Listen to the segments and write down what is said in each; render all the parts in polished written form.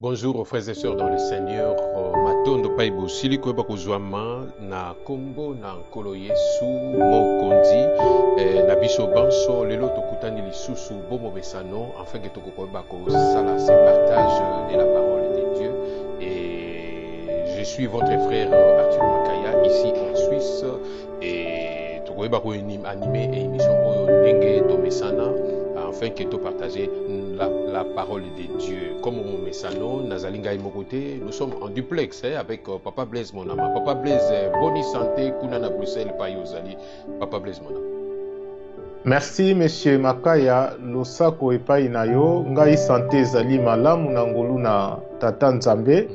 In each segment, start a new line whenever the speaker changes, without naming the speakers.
Bonjour aux frères et sœurs dans le Seigneur. Matondo paibo siliko bakozwama na Kombo na nkolo Yesu mokonzi na biso banso lelo tokutani lisusu bomo besano afin que tokokoba ko sala ce partage de la parole de Dieu. Et je suis votre frère Arthur Makaya ici en Suisse et tokoba ko animer émission oyo ndenge to mesana afin que tu partages la parole de Dieu. Comme mon messano, Nazalinga Imokote, nous sommes en duplex avec Papa Blaise Monama. Papa Blaise, bonne santé, Kunana Bruxelles, Payozali. Papa Blaise Monama.
Merci, Monsieur Makaya. Losako epai na yo, ngai santé zali malamu na ngolu na tata Nzambe.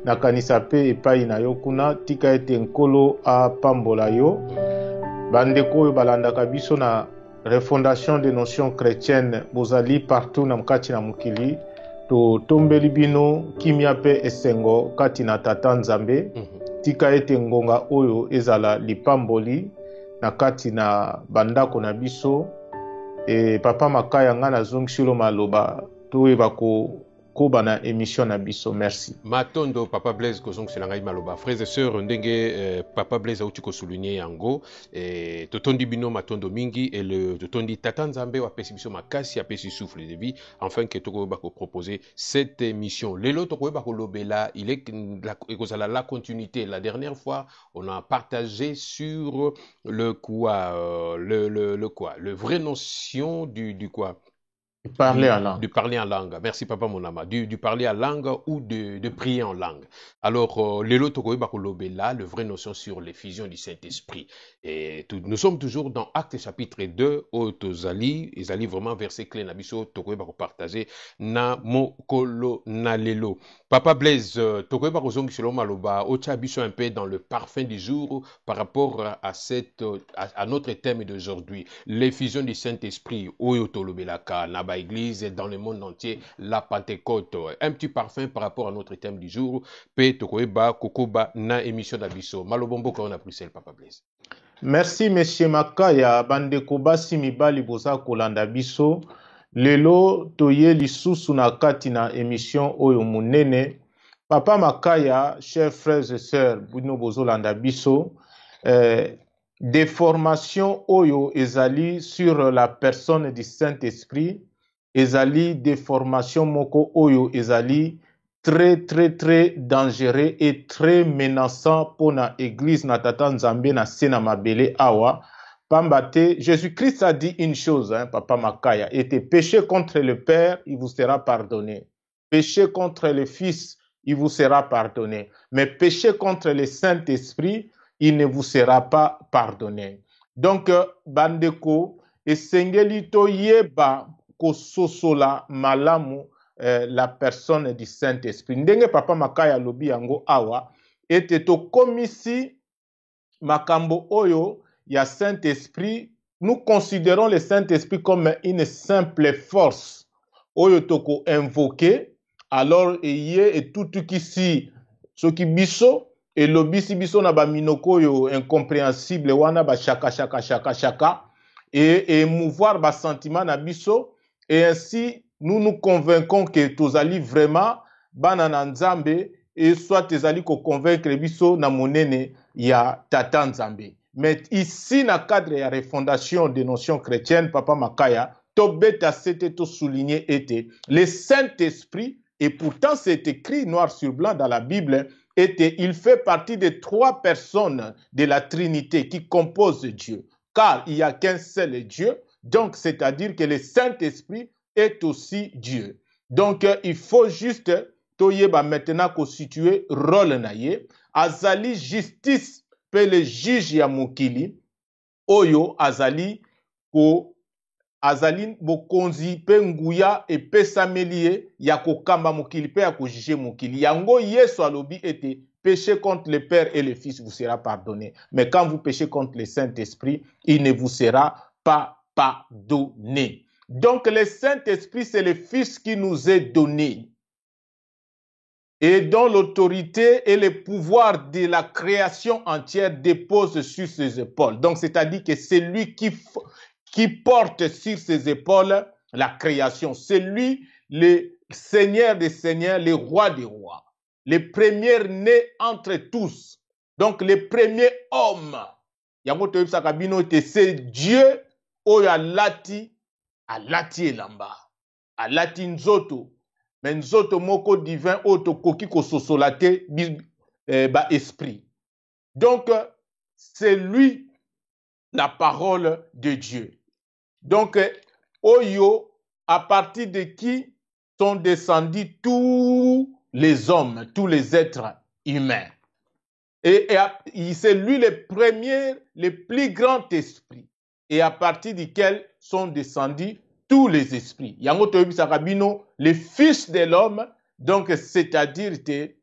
Na kanisa pe epai na yo kuna, tika ete nkolo a pambola yo. Bandeko oyo balandaka biso na refondation des notions chrétiennes bozali partout na mkati na mukili to tombeli bino kimia pe esengo kati na tata Nzambe tika ete ngonga oyo ezala lipamboli na kati na bandako na biso papa Makaya nga na zongshilo maloba toyeba koba na émission na biso. Merci.
Matondo Papa Blaise kozong selangai maloba. Frères et sœurs ndenge Papa Blaise auti ko souligner yango totondi bino matondo mingi et le totondi tata Nzambe wa pesi biso makasi apesi souffle de vie afin que toko ba ko proposer cette émission. Lelo toko ba ko lobela il est la continuité. La dernière fois on a partagé sur le quoi le vraie notion du quoi
Parler en langue.
Du parler en langue. Merci Papa Monama. Du parler en langue ou de prier en langue. Alors, Lelo Tokoe Bakolobela, le vrai notion sur l'effusion du Saint-Esprit. Et nous sommes toujours dans Actes chapitre 2, au Tozali, Ezali vraiment verset clé Nabiso, Tokoe Bako partagé, Na Mokolo Na Lelo. Papa Blaise, Tokoe Bako Zong Shilo Maloba, Ocha Biso un peu dans le parfum du jour par rapport à notre thème d'aujourd'hui. L'effusion du Saint-Esprit, Oyo Tolobelaka, Naba Église dans le monde entier, la Pentecôte. Un petit parfum par rapport à notre thème du jour. Pe Tokoeba, Kokoba, na émission d'Abisso. Malobombo qu'on a Bruxelles, Papa Blaise.
Merci, Monsieur Makaya. Bandeko basi mibali boza kolanda biso. Lelo toye lisusu na kati na émission oyo munene. Papa Makaya, chers frères et sœurs, bino bozo landa biso. Des formations oyo ezali sur la personne du Saint-Esprit. Ezali des formations moko oyo ezali très dangereux et très menaçant pour la église na tata Nzambe na sena mabele awa. Pambate, Jésus-Christ a dit une chose, Papa Makaya, était péché contre le Père, il vous sera pardonné. Péché contre le Fils, il vous sera pardonné. Mais péché contre le Saint-Esprit, il ne vous sera pas pardonné. Donc, bandeko, esengeli to yeba ko sosola malamu la personne du Saint-Esprit. Ndenge Papa Makaya lobi yango awa, ete to komisi makambo oyo ya Saint-Esprit, nous considérons le Saint-Esprit comme une simple force oyo toko invoquer, alors eye et tout kisi soki biso et lobisi biso na ba minoko yo incompréhensible wana ba chaka et émouvoir ba sentiment na biso. Et ainsi, nous nous convaincons que tozali vraiment banana Nzambe et soit tozali ko convaincre biso na monene ya tata Nzambe. Mais ici, na cadre ya refondation des notions chrétiennes, Papa Makaya, to beta c'était to souligner était le Saint-Esprit, et pourtant c'est écrit noir sur blanc dans la Bible, il fait partie des 3 personnes de la Trinité qui composent Dieu. Car il n'y a qu'un seul Dieu. Donc, c'est-à-dire que le Saint-Esprit est aussi Dieu. Donc, il faut juste toyeba maintenant constituer rôle naye. Azali justice pe le juge ya mokili. Oyo azali bokonzi pe nguya e pesamelie ya kokamba mokili pe ya kojije mokili. Yango Yesu alobi ete péché contre le Père et le Fils vous sera pardonné. Mais quand vous péchez contre le Saint-Esprit, il ne vous sera pas pardonné. Donc le Saint-Esprit, c'est le Fils qui nous est donné et dont l'autorité et le pouvoir de la création entière déposent sur ses épaules. Donc c'est-à-dire que c'est lui qui porte sur ses épaules la création. C'est lui Seigneur des seigneurs, le roi des rois, les premiers nés entre tous, donc les premiers hommes. C'est Dieu oyo alati elamba, alati nzoto, mais nzoto moko divin oyo tokoki kososola te ba esprit. Donc c'est lui la parole de Dieu. Donc oyo, à partir de qui sont descendus tous les hommes, tous les êtres humains. Et c'est lui le premier, le plus grand esprit, et à partir duquel sont descendus tous les esprits. Yango toyebisaka bino, le fils de l'homme, donc c'est-à-dire que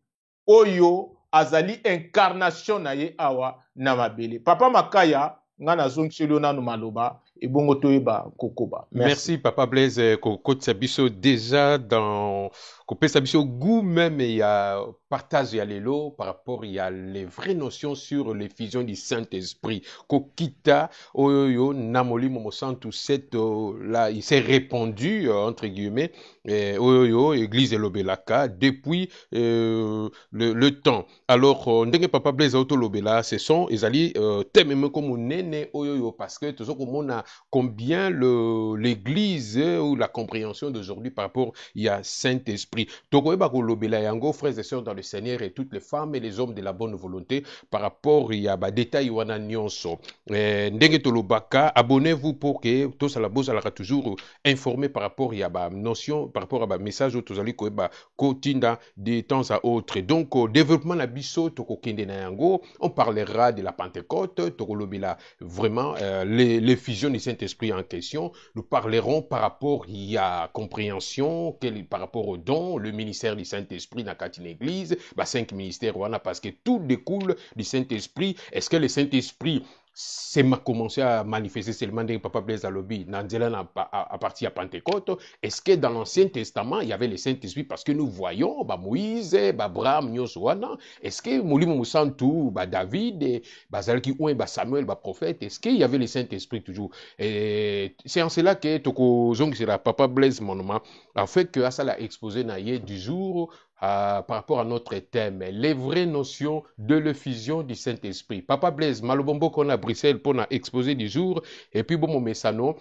oyo azali incarnation na ye awa na mabele. Papa Makaya, nga nazongiseli nanu maloba, ebongo toyeba kokoba.
Merci Papa Blaise Koko Tsabiso déjà dans Kopé Tsabiso goût même il y a partage ya lelo par rapport il y a les vraies notions sur les fusions du Saint-Esprit Kokita oyo namoli momo santu set là il s'est répandu entre guillemets oyo église Lobelaka depuis le temps. Alors ndenge Papa Blaise auto Lobela ce sont ezali thème comme nene oyo parce que toujours comme on a combien l'église ou la compréhension d'aujourd'hui par rapport il y a Saint-Esprit. Tokoeba kolobela yango frères et sœurs dans le Seigneur et toutes les femmes et les hommes de la bonne volonté par rapport il y a ba détail wana nyonso. Ndenge tolobaka abonnez-vous pour que tout ça la bosse sera toujours informé par rapport il y a ba notion par rapport à ba message tozali koeba kotinda de temps à autre. Donc au développement la biso tokokende na yango, on parlera de la Pentecôte, tokolobela vraiment les fusions du Saint-Esprit en question. Nous parlerons par rapport il y a compréhension par rapport au don, le ministère du Saint-Esprit dans une église, 5 ministères parce que tout découle du Saint-Esprit. Est-ce que le Saint-Esprit c'est commencé à manifester seulement des Papa Blaise Alobi à partir de Pentecôte? Est-ce que dans l'Ancien Testament il y avait le Saint-Esprit parce que nous voyons Moïse, Abraham, Nyoswana? Est-ce que Molimo Moussantou, David, Zalki Ouin, Samuel, prophète? Est-ce qu'il y avait le Saint-Esprit toujours? Et c'est en cela que Toko Zong sera Papa Blaise Monument a fait que ça l'a exposé naïe du jour par rapport à notre thème, les vraies notions de l'effusion du Saint-Esprit. Papa Blaise, malobombo qu'on a Bruxelles pour exposer du jour, et puis bon, mon messano,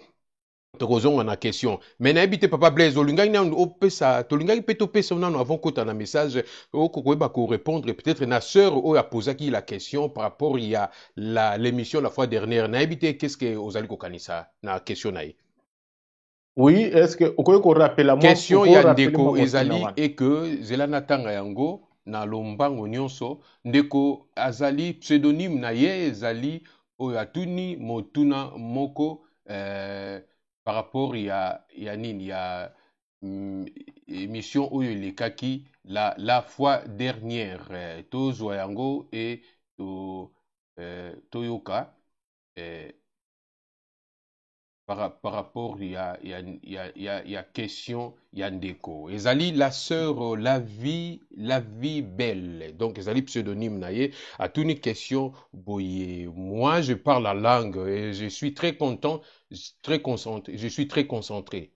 tokozonga na question. Mais n'habite Papa Blaise, olingai na opesa, tolingai peto pesa nano avant que tu message, okokoeba ko répondre, peut-être na sœur o a posé qui la question par rapport il y a l'émission la fois dernière. N'habite qu'est-ce que ozali ko kanisa na question naïe.
Oui, est-ce que vous pouvez rappeler la
question ya ndeko ezali et que zelana tanga yango na lombango nyonso ndeko azali pseudonyme na ye ezali oyo atuni motuna moko par rapport ya nini ya émission oyo elekaki la fois dernière tozwa yango et toyoka par rapport il y a question Yandeko. Ezali la sœur la vie belle. Donc ezali pseudonyme naie à toute une question boye. Moi je parle la langue et je suis très content, très concentré, je suis très concentré.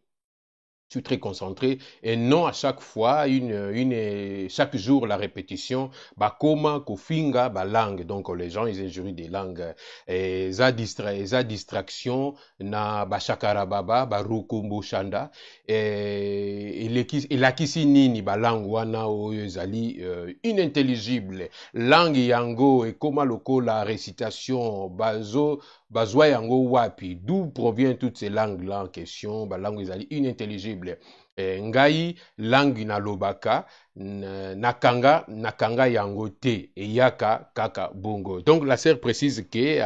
Je suis très concentré et non à chaque fois chaque jour la répétition koma kofinga langue. Donc les gens ils injurient des langues et za distraction na shakara baba rukumbu shanda et la kisi nini langue wana oyo ezali inintelligible langue yango et koma lokola récitation bazwa yango wapi, d'où provient toutes ces langues là en question, langue ezali inintelligible. Ngai langue na lobaka nakanga yango te eyaka kaka bongo. Donc la sœur précise que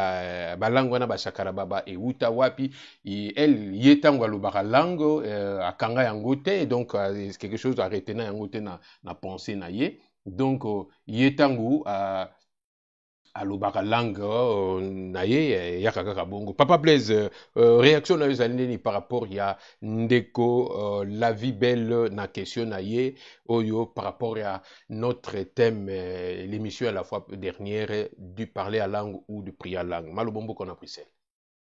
langue wana shakara baba e uta wapi elle yetango lobaka langue akanga yango te, donc c'est quelque chose à retenir yango te na pensée na ye. Donc yetango alobaka langue naye yakaka bongo. Papa Blaise, réaction na yozali par rapport ya ndeko la vie belle na question naye oyo par rapport à notre thème l'émission à la fois dernière du parler à langue ou du prier à langue. Malobombo qu'on a pris celle.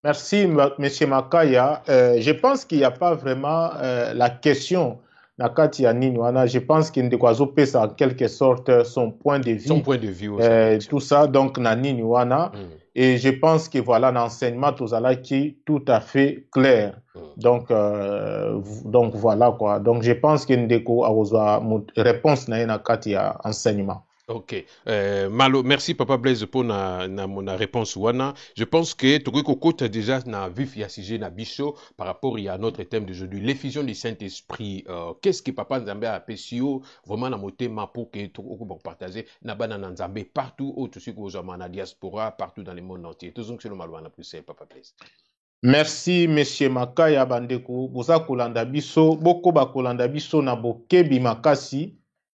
Merci monsieur Makaya. Je pense qu'il n'y a pas vraiment la question na kati ya nini wana, je pense que ndeko azopesa en quelque sorte son point de vue.
Son point de vue
aussi. Tout ça, donc na nini wana. Et je pense que voilà, l'enseignement qui tout à fait clair. Donc voilà quoi. Donc je pense que ndeko a réponse na kati ya enseignement.
Ok. Merci Papa Blaise pour na réponse wana. Je pense que tu côté déjà na vif ya sujet na bicho par rapport à notre thème d'aujourd'hui, l'effusion du Saint-Esprit. Qu'est-ce que Papa Nzambe a apprécié vraiment na motema pour que tu partager na bana Nzambe partout où tu sais que na diaspora partout dans le monde entier. Tout ce que malwana plus Papa Blaise.
Merci Monsieur Makaya bandeko boza kolanda biso boko ba kolanda biso na bokebi makasi.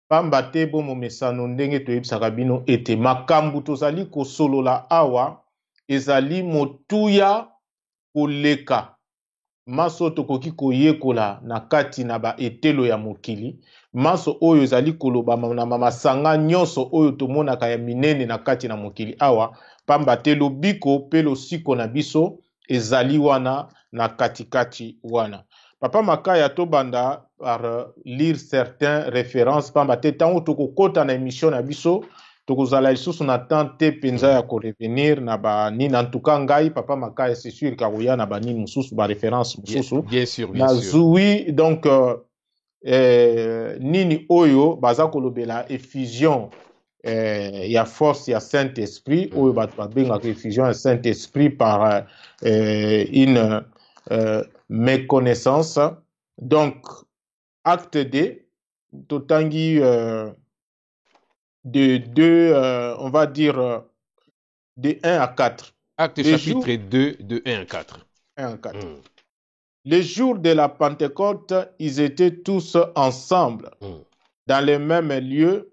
Pamba te bomo mesano ndenge toyebisaka bino ete makambu tozali kosolola awa ezali motuya koleka maso tokoki koyekola na kati na ba etelo ya mokili maso oyo ezali koloba na masanga nyonso oyo tomonaka ya minene na kati na mokili awa pamba te lobiko pe losiko na biso ezali wana na katikati wana. Papa Makaya tobanda par lire certaines références pamba te tango tokokota na émission na biso tokozala lisusu na tante penza ya ko revenir na ba nini en tout cas ngai Papa Makaya c'est sûr karoya na ba nini mususu ba référence mususu
bien sûr
na zui donc nini oyo baza kolobela effusion ya force ya Saint-Esprit oyo bato babengaka effusion ya Saint-Esprit par une méconnaissance. Donc, acte D, totangi de 2, on va dire de 1 à 4.
Acte chapitre 2, de 1 à 4.
1 à 4. Les jours de la Pentecôte, ils étaient tous ensemble, dans le même lieu.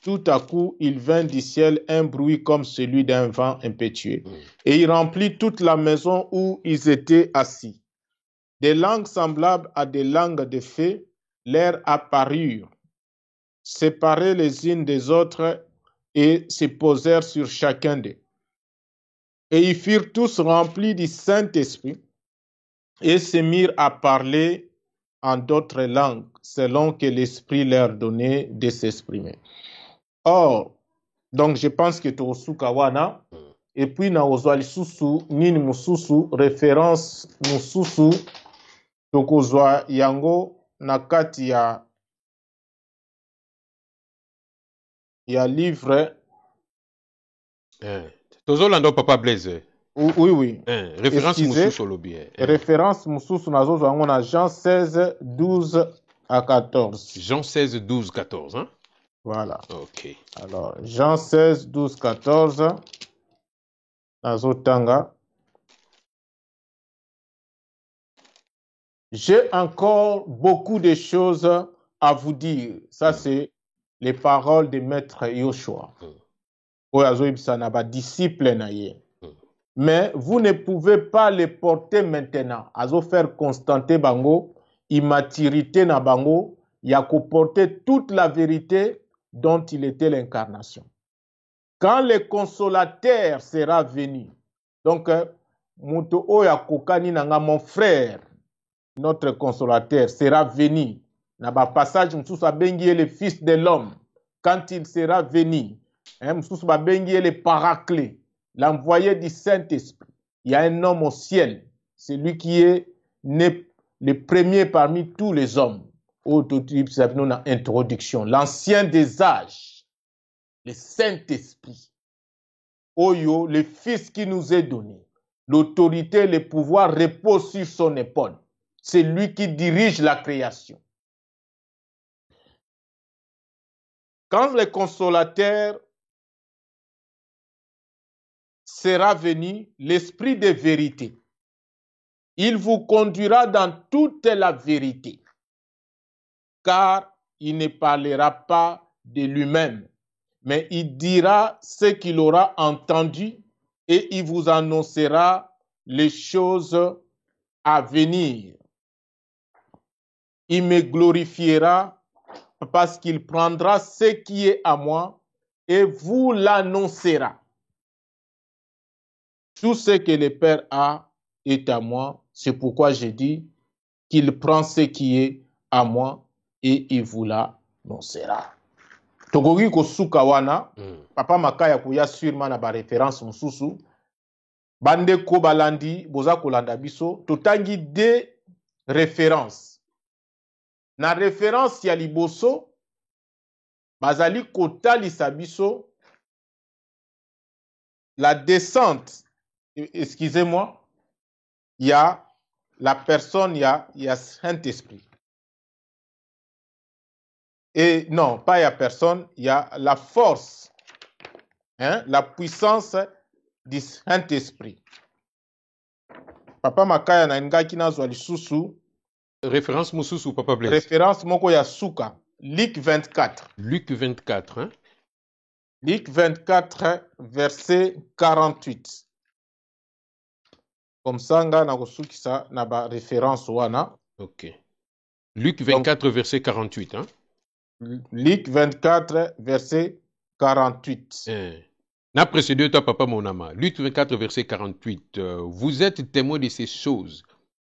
Tout à coup, il vint du ciel un bruit comme celui d'un vent impétueux, et il remplit toute la maison où ils étaient assis. Des langues semblables à des langues de feu leur apparurent, séparées les unes des autres, et se posèrent sur chacun d'eux. Et ils furent tous remplis du Saint-Esprit, et se mirent à parler en d'autres langues, selon que l'Esprit leur donnait de s'exprimer. Or, donc je pense que Tosuka wana, et puis na ozwa lisusu nini mususu référence mususu tokozwa yango na kati ya livre
tozolanda Papa Blaise.
Oui.
Référence mususu olobi.
Référence mususu nazozwa yango na Jean 16 12 à 14.
Jean 16 12 14 hein?
Voilà.
OK.
Alors, Jean 16, 12, 14. Nazotanga. J'ai encore beaucoup de choses à vous dire. Ça, c'est les paroles de Maître Yoshua. Mais vous ne pouvez pas les porter maintenant. Azo faire constater bango, immaturité na bango, yako porter toute la vérité dont il était l'incarnation. Quand le consolateur sera venu, donc, Muto Oya Kokani Nanga, mon frère, notre consolateur, sera venu. Naba passage, Moussousa Bengi est le fils de l'homme. Quand il sera venu, Moussousa Bengi est le paraclet, l'envoyé du Saint-Esprit. Il y a un homme au ciel, c'est lui qui est né le premier parmi tous les hommes. Introduction, l'ancien des âges. Le Saint-Esprit, Oyo, le Fils qui nous est donné, l'autorité, le pouvoir reposent sur son épaule. C'est lui qui dirige la création. Quand le consolateur sera venu, l'Esprit de vérité, il vous conduira dans toute la vérité, car il ne parlera pas de lui-même, mais il dira ce qu'il aura entendu et il vous annoncera les choses à venir. Il me glorifiera parce qu'il prendra ce qui est à moi et vous l'annoncera. Tout ce que le Père a est à moi. C'est pourquoi je dis qu'il prend ce qui est à moi et il vous l'annoncera. Tokoki kosuka wana, Papa Makaya kuya sûrement na ba référence mususu. Bandeko balandi boza kolanda biso, totangi de références. Na référence ya liboso, bazali kotalisa biso la descente, excusez-moi, il y a la personne, il y a Saint-Esprit. Et non, pas il y a personne, il y a la force, hein, la puissance du Saint-Esprit. Papa Makaya na ngaki nazwa lisusu.
Référence mususu, Papa Blaise.
Référence moko ya suka. Luc 24.
Luc 24, hein?
Luc 24, verset 48. Comme ça, nga na kosukisa na ba référence wana.
Ok. Luc 24, donc, verset 48, hein?
Luc 24, verset 48.
Na précédé ta papa monama. Luc 24, verset 48. Vous êtes témoins de ces choses.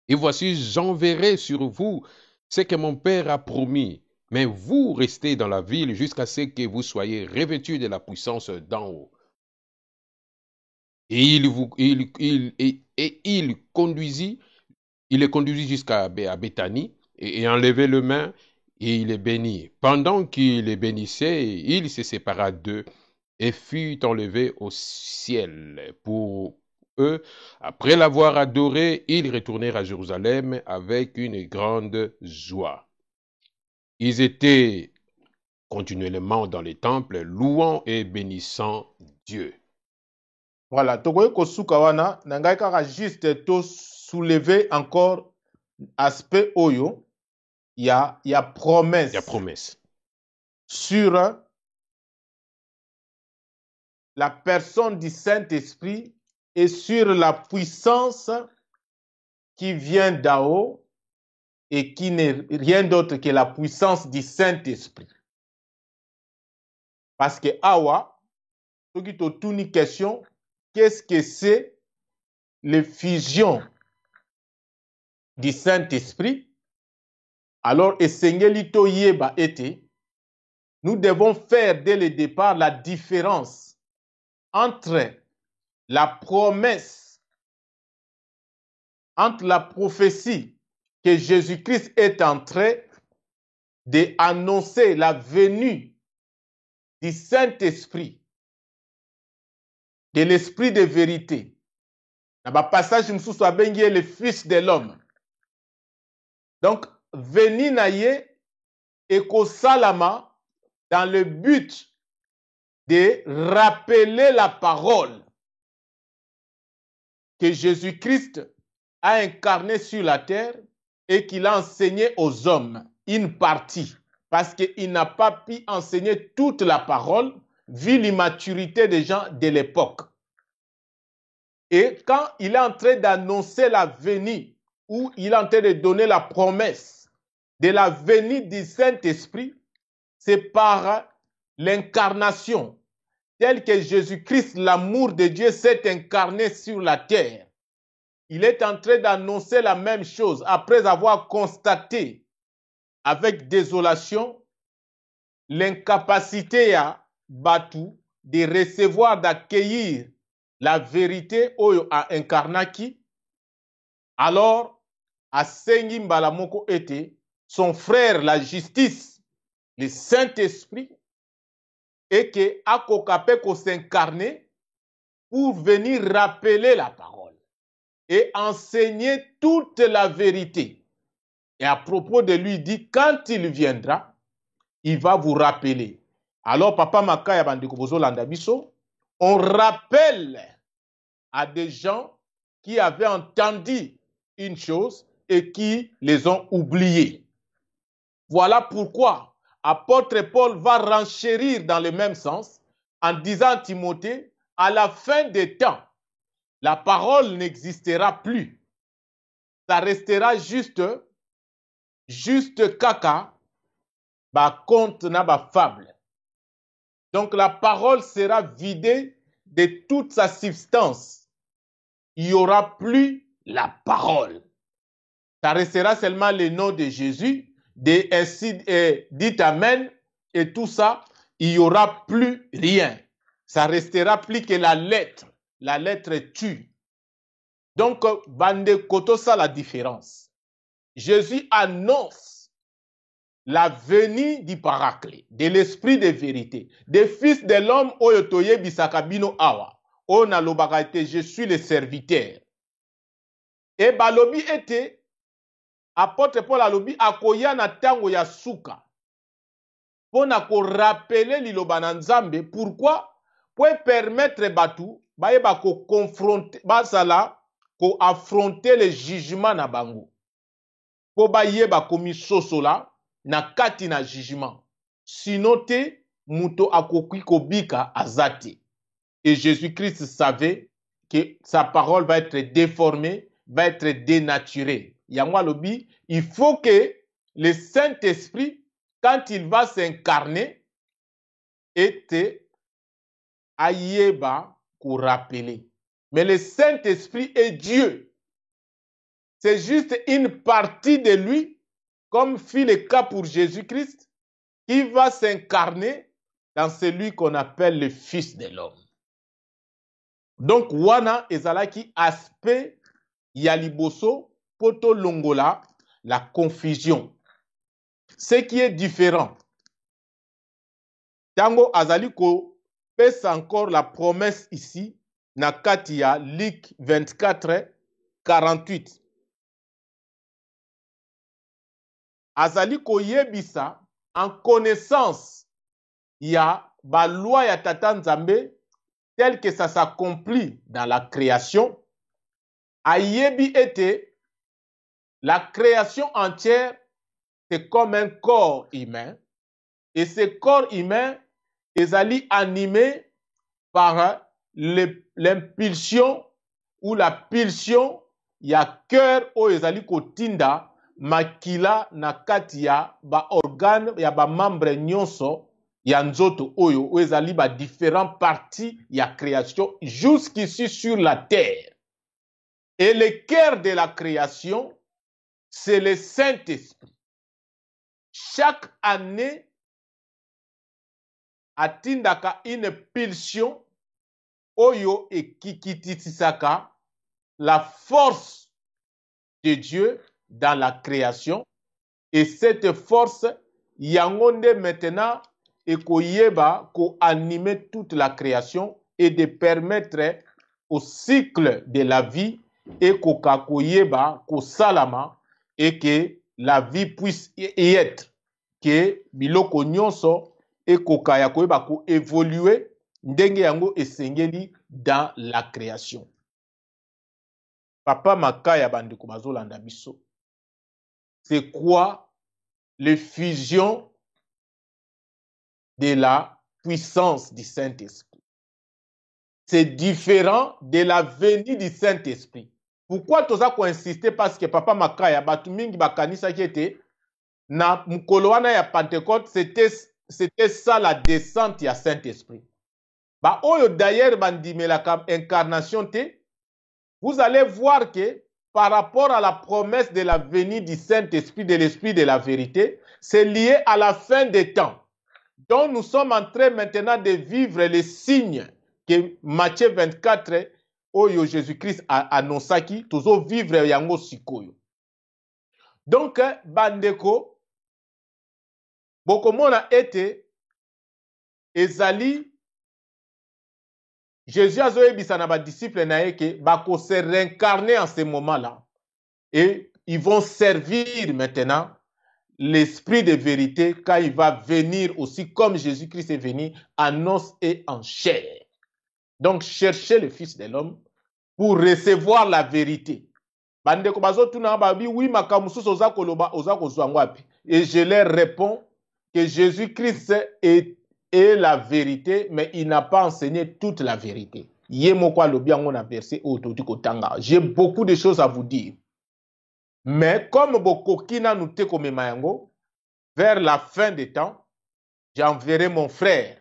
Et voici, j'enverrai sur vous ce que mon Père a promis. Mais vous restez dans la ville jusqu'à ce que vous soyez revêtus de la puissance d'en haut. Et il les conduisit jusqu'à Béthanie et enlevait le main et il les bénit. Pendant qu'il les bénissait, il se sépara d'eux et fut enlevé au ciel. Pour eux, après l'avoir adoré, ils retournèrent à Jérusalem avec une grande joie. Ils étaient continuellement dans les temples, louant et bénissant Dieu.
Voilà, tokoye kosuka wana, nangai kaka juste to soulever encore aspect oyo, il y a promesse.
Il y a promesse.
Sur la personne du Saint-Esprit et sur la puissance qui vient d'en haut et qui n'est rien d'autre que la puissance du Saint-Esprit. Parce que awa, ce qui te tourne une question, qu'est-ce que c'est l'effusion du Saint-Esprit? Alors, esengeli yeba ete, nous devons faire dès le départ la différence entre la promesse, entre la prophétie que Jésus-Christ est en train d'annoncer la venue du Saint-Esprit, de l'Esprit de vérité. Dans le passage, nous sommes le Fils de l'homme. Donc, venir naye et salama dans le but de rappeler la parole que Jésus-Christ a incarnée sur la terre et qu'il a enseigné aux hommes, une partie, parce qu'il n'a pas pu enseigner toute la parole vu l'immaturité des gens de l'époque. Et quand il est en train d'annoncer la venue, ou il est en train de donner la promesse de la venue du Saint-Esprit, c'est par l'incarnation, tel que Jésus-Christ, l'amour de Dieu, s'est incarné sur la terre. Il est en train d'annoncer la même chose après avoir constaté avec désolation l'incapacité à Batu de recevoir, d'accueillir la vérité oyo a incarnaki. Alors, à Sengi Mbalamoko était son frère, la justice, le Saint-Esprit, et que Akokape ko s'incarner pour venir rappeler la parole et enseigner toute la vérité. Et à propos de lui, dit, quand il viendra, il va vous rappeler. Alors, Papa Makaya Bandeko Bozo Landabiso, on rappelle à des gens qui avaient entendu une chose et qui les ont oubliés. Voilà pourquoi apôtre Paul va renchérir dans le même sens en disant à Timothée, à la fin des temps, la parole n'existera plus. Ça restera juste caca, ba conte na ba fable. Donc la parole sera vidée de toute sa substance. Il n'y aura plus la parole. Ça restera seulement le nom de Jésus, dites Amen, et tout ça, il n'y aura plus rien. Ça restera plus que la lettre. La lettre tue. Donc, bande koto, ça la différence. Jésus annonce la venue du Paraclet, de l'esprit de vérité, des fils de l'homme oyotoye bisakabino awa. On a l'obagate, je suis le serviteur. Et balobi était, apôtre Paul alobi, akoya na tango ya suka. Pour ko rappeler liloba na Nzambe, pourquoi? Pour permettre batu, ba ko confronter, basala, ko affronter le jugement na bango. Pour ba yeba komi sosola, na kati na jugement. Sinon te, muto akoki kobika azati. Et Jésus-Christ savait que sa parole va être déformée, va être dénaturée. Yangwa lobi, il faut que le Saint-Esprit, quand il va s'incarner, était ayeba pour rappeler. Mais le Saint-Esprit est Dieu. C'est juste une partie de lui, comme fit le cas pour Jésus-Christ, qui va s'incarner dans celui qu'on appelle le Fils de l'homme. Donc, wana ezalaki aspect yaliboso poto longola la confusion. Ce qui est différent. Tango azaliko pèse encore la promesse ici, na katia Luc 24, 48. Azaliko yebisa en connaissance ya ba loi ya tata Nzambe tel que ça s'accomplit dans la création, ayebi était la création entière, c'est comme un corps humain, et ce corps humain est animé par l'impulsion ou la pulsion ya cœur o ezali kotinda makila na kati ya ba organe ya ba membre nyonso ya nzoto oyo o ezali ba différentes parties ya création jusqu'ici sur la terre. Et le cœur de la création, c'est le Saint-Esprit. Chaque année, atindaka une pulsion oyo ekikititisaka la force de Dieu dans la création. Et cette force, yangonde maintenant, ekoyeba ko animer toute la création et de permettre au cycle de la vie et koyeba ko salama et que la vie puisse y être, que biloko nyonso et kokaya koyeba ko évoluer ndenge yango esengeli dans la création. Papa Makaya bandeko bazolanda biso. C'est quoi l'effusion de la puissance du Saint-Esprit? C'est différent de la venue du Saint-Esprit. Pourquoi toza ko insister? Parce que Papa Makaya batu mingi bakanisa qui était na mukolo wana ya Pentecôte, c'était ça la descente ya Saint-Esprit. Ba oyo d'ailleurs bandimela incarnation te, vous allez voir que par rapport à la promesse de la venue du Saint-Esprit, de l'Esprit de la vérité, c'est lié à la fin des temps. Donc nous sommes en train maintenant de vivre les signes que Matthieu 24, oyo Jésus-Christ a annoncé, toujours vivre yango sikoyo. Donc, bandeko, bokomona ete, ezali, Jésus a zoyebisa na ba disciples naye que bako se réincarner en ce moment-là. Et ils vont servir maintenant l'esprit de vérité quand il va venir aussi comme Jésus-Christ est venu en os et en chair. Donc cherchez le Fils de l'homme pour recevoir la vérité. Bandeko bazotuna babi oui makamususu oza koloba oza kozwa ngwapi. Et je leur réponds que Jésus-Christ est la vérité, mais il n'a pas enseigné toute la vérité. J'ai beaucoup de choses à vous dire. Mais comme Bokokina nous te comme mayango, vers la fin des temps, j'enverrai mon frère.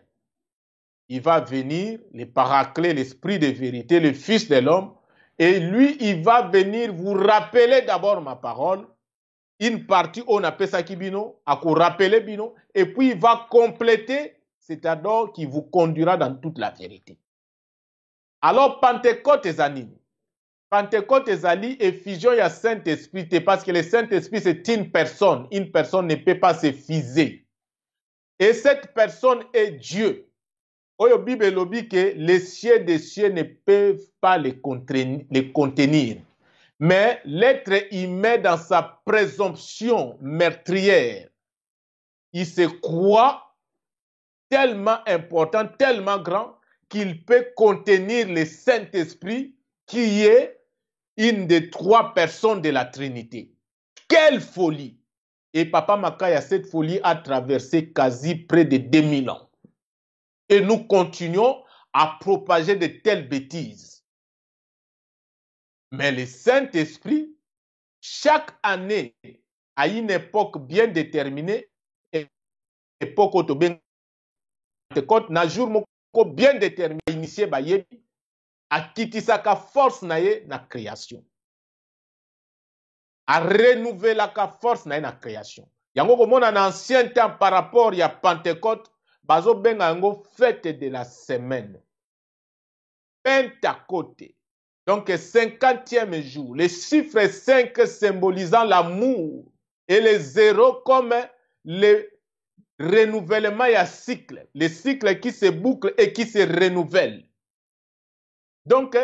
Il va venir, le Paraclet, l'Esprit de vérité, le Fils de l'homme, et lui, il va venir vous rappeler d'abord ma parole, une partie on appelle ça kibino, à vous rappeler bino, et puis il va compléter, c'est-à-dire qui vous conduira dans toute la vérité. Alors, Pentecôte et Zanini. Pentecôte et Zali, effusion, il y a Saint-Esprit, parce que le Saint-Esprit, c'est une personne. Une personne ne peut pas se fiser. Et cette personne est Dieu. Oyo Bible lobby que les cieux des cieux ne peuvent pas les contenir. Mais l'être humain, dans sa présomption meurtrière, il se croit tellement important, tellement grand, qu'il peut contenir le Saint-Esprit qui est une des trois personnes de la Trinité. Quelle folie! Et Papa Makaya, cette folie a traversé quasi près de 2000 ans. Et nous continuons à propager de telles bêtises. Mais le Saint-Esprit, chaque année, à une époque bien déterminée, époque autobén, na jour bien déterminé, initié ba yebi, a kitisaka force naye na création. A renouveler la force naye na création. Yango komona na ancien temps par rapport à Pentecôte, bazo benga yango fête de la semaine. Pentecôte. Donc 50e jour. Le chiffre 5 symbolisant l'amour et le 0 comme le renouvellement et un cycle. Le cycle qui se boucle et qui se renouvelle. Donc,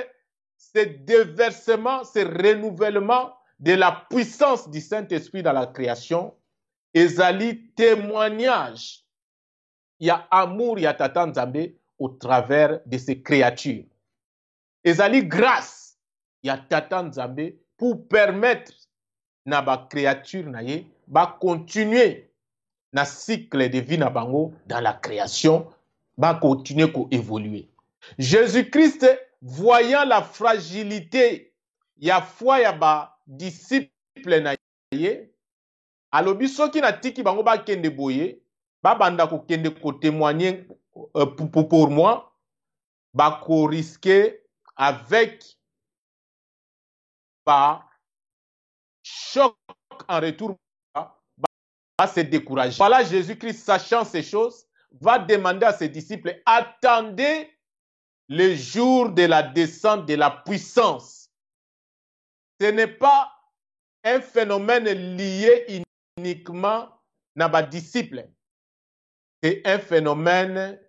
ce déversement, ce renouvellement de la puissance du Saint-Esprit dans la création, ezali témoignage. Il y a amour, il y a Tata Nzambe au travers de ces créatures. Ezali grâce, il y a Tata Nzambe pour permettre na ba créature na ye ba continuer na cycle de vie na bango dans la création, ba continuer ko évoluer. Jésus-Christ, voyant la fragilité, ya foi ya ba disciple na ye, alobi soki na tiki bango ba kende boye, ba banda ko kende ko témoigner pour moi, ba ko risquer avec ba choc en retour, va se décourager. Voilà, Jésus-Christ, sachant ces choses, va demander à ses disciples, attendez le jour de la descente de la puissance. Ce n'est pas un phénomène lié uniquement à nos disciples. C'est un phénomène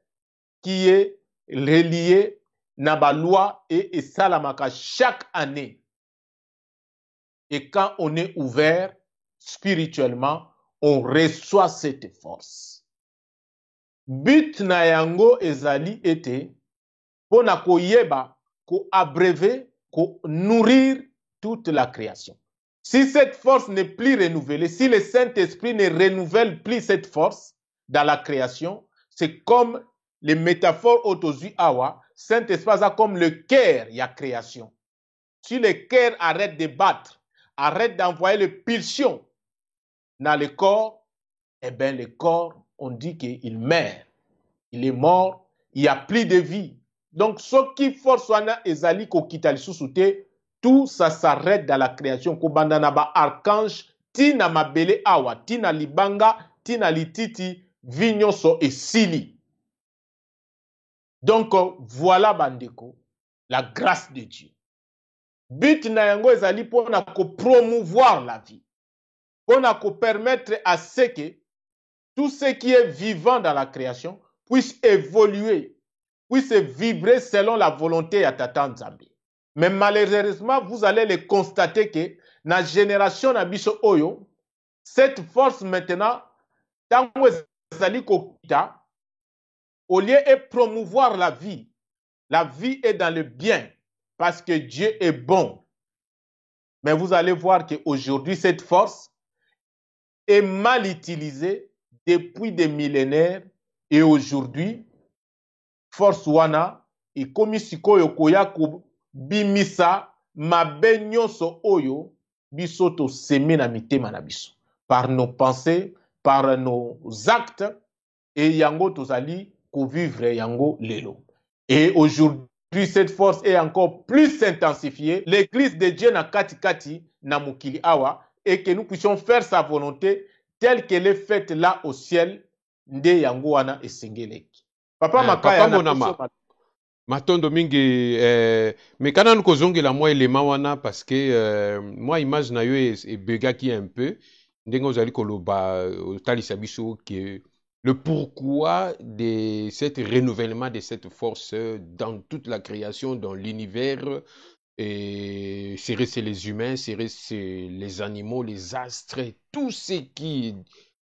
qui est relié à la loi et salamaka chaque année. Et quand on est ouvert spirituellement, on reçoit cette force. But na yango ezali ete pona ko yeba, ko abréver, ko nourrir toute la création. Si cette force n'est plus renouvelée, si le Saint-Esprit ne renouvelle plus cette force dans la création, c'est comme les métaphores autozui awa, Saint-Esprit a comme le cœur, il y a création. Si le cœur arrête de battre, arrête d'envoyer les pulsions dans le corps, eh bien le corps, on dit qu'il meurt. Il est mort, il n'y a plus de vie. Donc, ce qui force wana ezali ko kitali susute, tout ça s'arrête dans la création. Kobanda ba archange, tina mabele awa, tina libanga, tina lititi, vignoso et sili. Donc, voilà bandeko, la grâce de Dieu. But na yango ezali pona ko promouvoir la vie. Pona ko permettre à ce que tout ce qui est vivant dans la création puisse évoluer, puisse vibrer selon la volonté à Tata Nzambe. Mais malheureusement, vous allez le constater que dans la génération Nabiso Oyo, cette force maintenant, tango ezali kokita, au lieu de promouvoir la vie est dans le bien, parce que Dieu est bon. Mais vous allez voir qu'aujourd'hui, cette force est mal utilisée depuis des millénaires et aujourd'hui, force wana et komi sikoyo koya ko bimisa mabenyoso oyo biso to seme na mitema na biso par nos pensées, par nos actes et yango tozali ko vivre yango lelo. Et aujourd'hui, cette force est encore plus intensifiée. L'église de Dieu na kati kati na mukili awa et que nous puissions faire sa volonté telle qu'elle est faite là au ciel, nde yango wana esengeleki. Papa Makaya
Papa Monama, matondo mingi mekana nkozongela mwa elema wana parce que moi image na yo ebegaki un peu ndenge ozali koloba otalisa biso que le pourquoi de cet renouvellement de cette force dans toute la création, dans l'univers, et c'est les humains, c'est les animaux, les astres, tout ce qui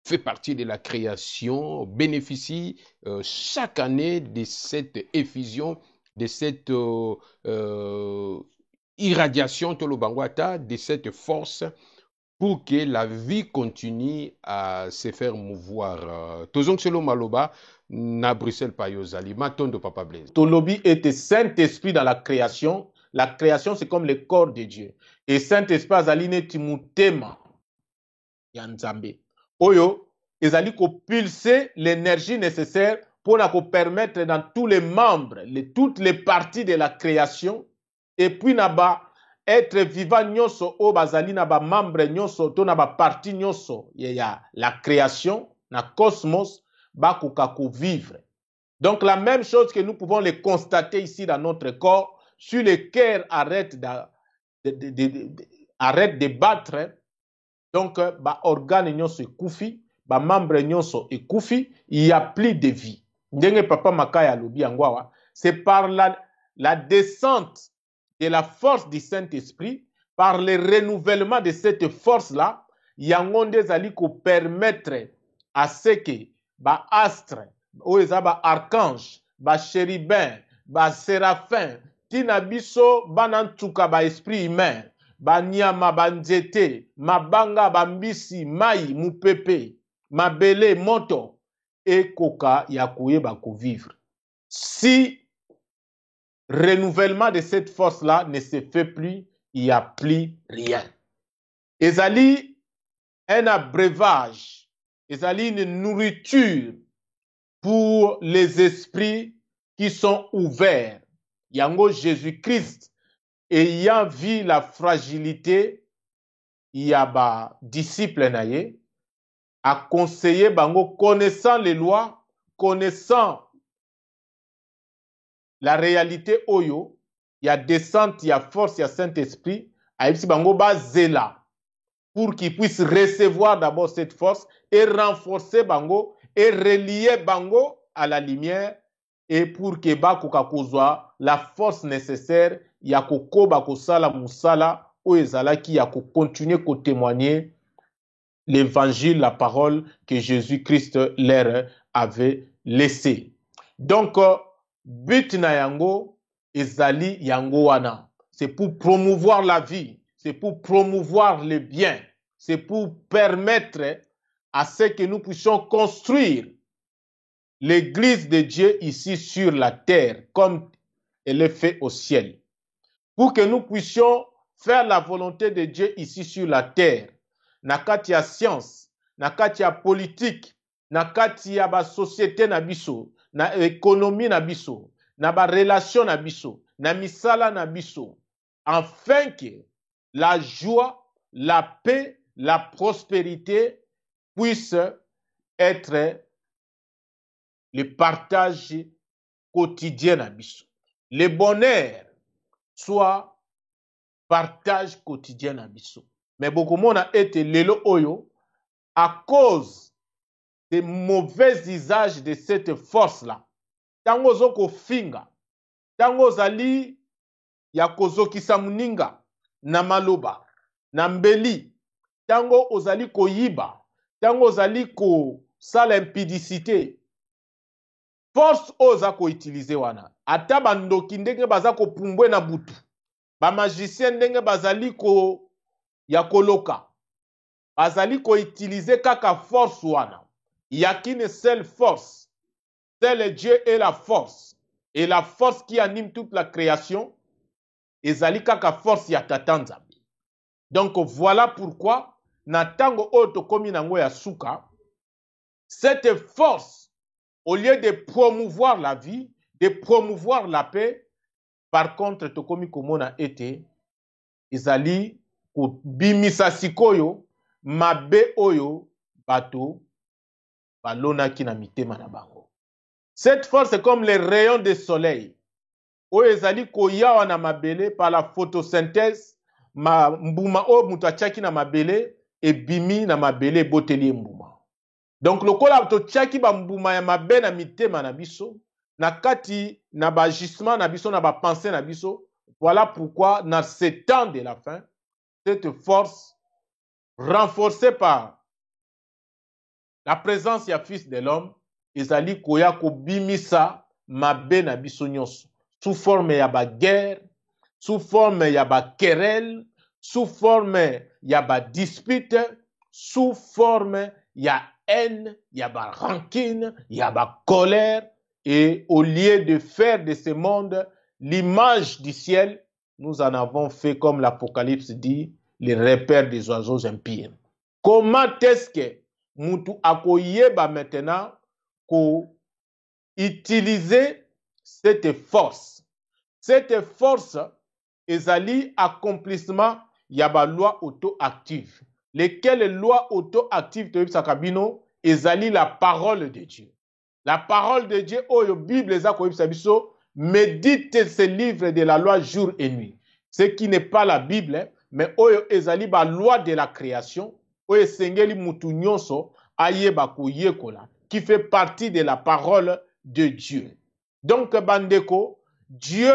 fait partie de la création bénéficie chaque année de cette effusion, de cette irradiation, de cette force pour que la vie continue à se faire mouvoir. Tozong selo maloba na Bruxelles payozali matondo Papa Blaise.
Tolobi était Saint-Esprit dans la création. La création c'est comme le corps de Dieu. Et Saint-Esprit azali neti mutema ya Nzambe. Oyo ezali ko pulser l'énergie nécessaire pour permettre dans tous les membres, toutes les parties de la création et puis naba être vivant nyonso o bazali na ba membre nyonso to na ba partie nyonso ya la création na cosmos ba koka ko vivre. Donc la même chose que nous pouvons le constater ici dans notre corps, si le cœur arrête de battre, donc ba organe nyonso ekufi, ba membre nyonso ekufi, il y a plus de vie. Ndenge Papa Makaya lobi angwawa, c'est par la descente de la force du Saint-Esprit, par le renouvellement de cette force-là, yangonde zali ko permettre à ce que ba astre, oeza ba archange, ba chérubin, ba séraphin, tina biso banantuka ba esprit humain, ba nyama ba nzete, mabanga ba mbisi, mai, mupepe, mabele, moto, et koka ya koyeba ko vivre. Si renouvellement de cette force-là ne se fait plus, il n'y a plus rien. Ezali un abreuvage, ezali une nourriture pour les esprits qui sont ouverts. Yango Jésus-Christ, ayant vu la fragilité, il y a ba disciple naye, a conseillé bango, connaissant les lois, connaissant la réalité oyo, il y a descente, il y a force, il y a Saint-Esprit, aïpsi bango ba zela, pour qu'ils puissent recevoir d'abord cette force et renforcer bango et relier bango à la lumière et pour que ba kokakozwa la force nécessaire ya kokoba kosala musala o ezalaki ya ko continuer ko témoigner l'évangile, la parole que Jésus-Christ leur avait laissée. Donc but na yango ezali yango wana, c'est pour promouvoir la vie, c'est pour promouvoir le bien, c'est pour permettre à ce que nous puissions construire l'église de Dieu ici sur la terre comme elle est faite au ciel, pour que nous puissions faire la volonté de Dieu ici sur la terre, na kati ya science, na kati ya politique, na kati ya ba société na biso, na économie na biso, na ba relation na biso, na misala na biso, afin que la joie, la paix, la prospérité puissent être le partage quotidien na biso. Le bonheur soit partage quotidien na biso. Mais beaucoup mona été lelo oyo à cause des mauvais usages de cette force-là. Tango zoko finga, tango zali ya kozokisa muninga na maloba, na mbeli, tango ozali koyiba, tango ozali ko sala impudicité, force oza ko utiliser wana. Ata bandoki ndenge baza ko pumbwe na butu, ba magicien ndenge bazali ko ya koloka, bazali ko utiliser kaka force wana. Il n'y a qu'une seule force. Seul Dieu est la force. Et la force qui anime toute la création, ezali kaka force ya Tata Nzambe. Donc voilà pourquoi, na tango oto komi nango ya suka, cette force, au lieu de promouvoir la vie, de promouvoir la paix, par contre, tokomi komona ete, ezali kobimisa sikoyo mabe oyo bato balonaki na mitema na bango. Cette force est comme les rayons du soleil oyo ezali koyawa na mabele par la photosynthèse, mbuma oyo mutu atiaki na mabele ebimi na mabele eboteli mbuma. Donc lokola totiaki bambuma ya mabe na mitema na biso, na kati na bagissement na biso na bapense na biso, voilà pourquoi dans ce temps de la fin, cette force renforcée par la présence ya fils de l'homme ezali koya kobimisa mabe na biso nyonso sous forme ya baguerre, sous forme ya baquerelle, sous forme ya badispute, sous forme ya haine, ya rancune, ya colère. Et au lieu de faire de ce monde l'image du ciel, nous en avons fait, comme l'Apocalypse dit, les repères des oiseaux impies. Comment est-ce que mutu akoyeba maintenant ko utiliser cette force? Cette force ezali accomplissement ya ba loi auto-active. Lesquelles lois auto-actives te sakabino ezali la parole de Dieu. La parole de Dieu, oyo Bible eza koyebisa biso, médite ce livre de la loi jour et nuit. Ce qui n'est pas la Bible, mais oyo ezali ba loi de la création, oyo sengeli mutu nyonso ayeba koyekola, qui fait partie de la parole de Dieu. Donc bandeko, Dieu,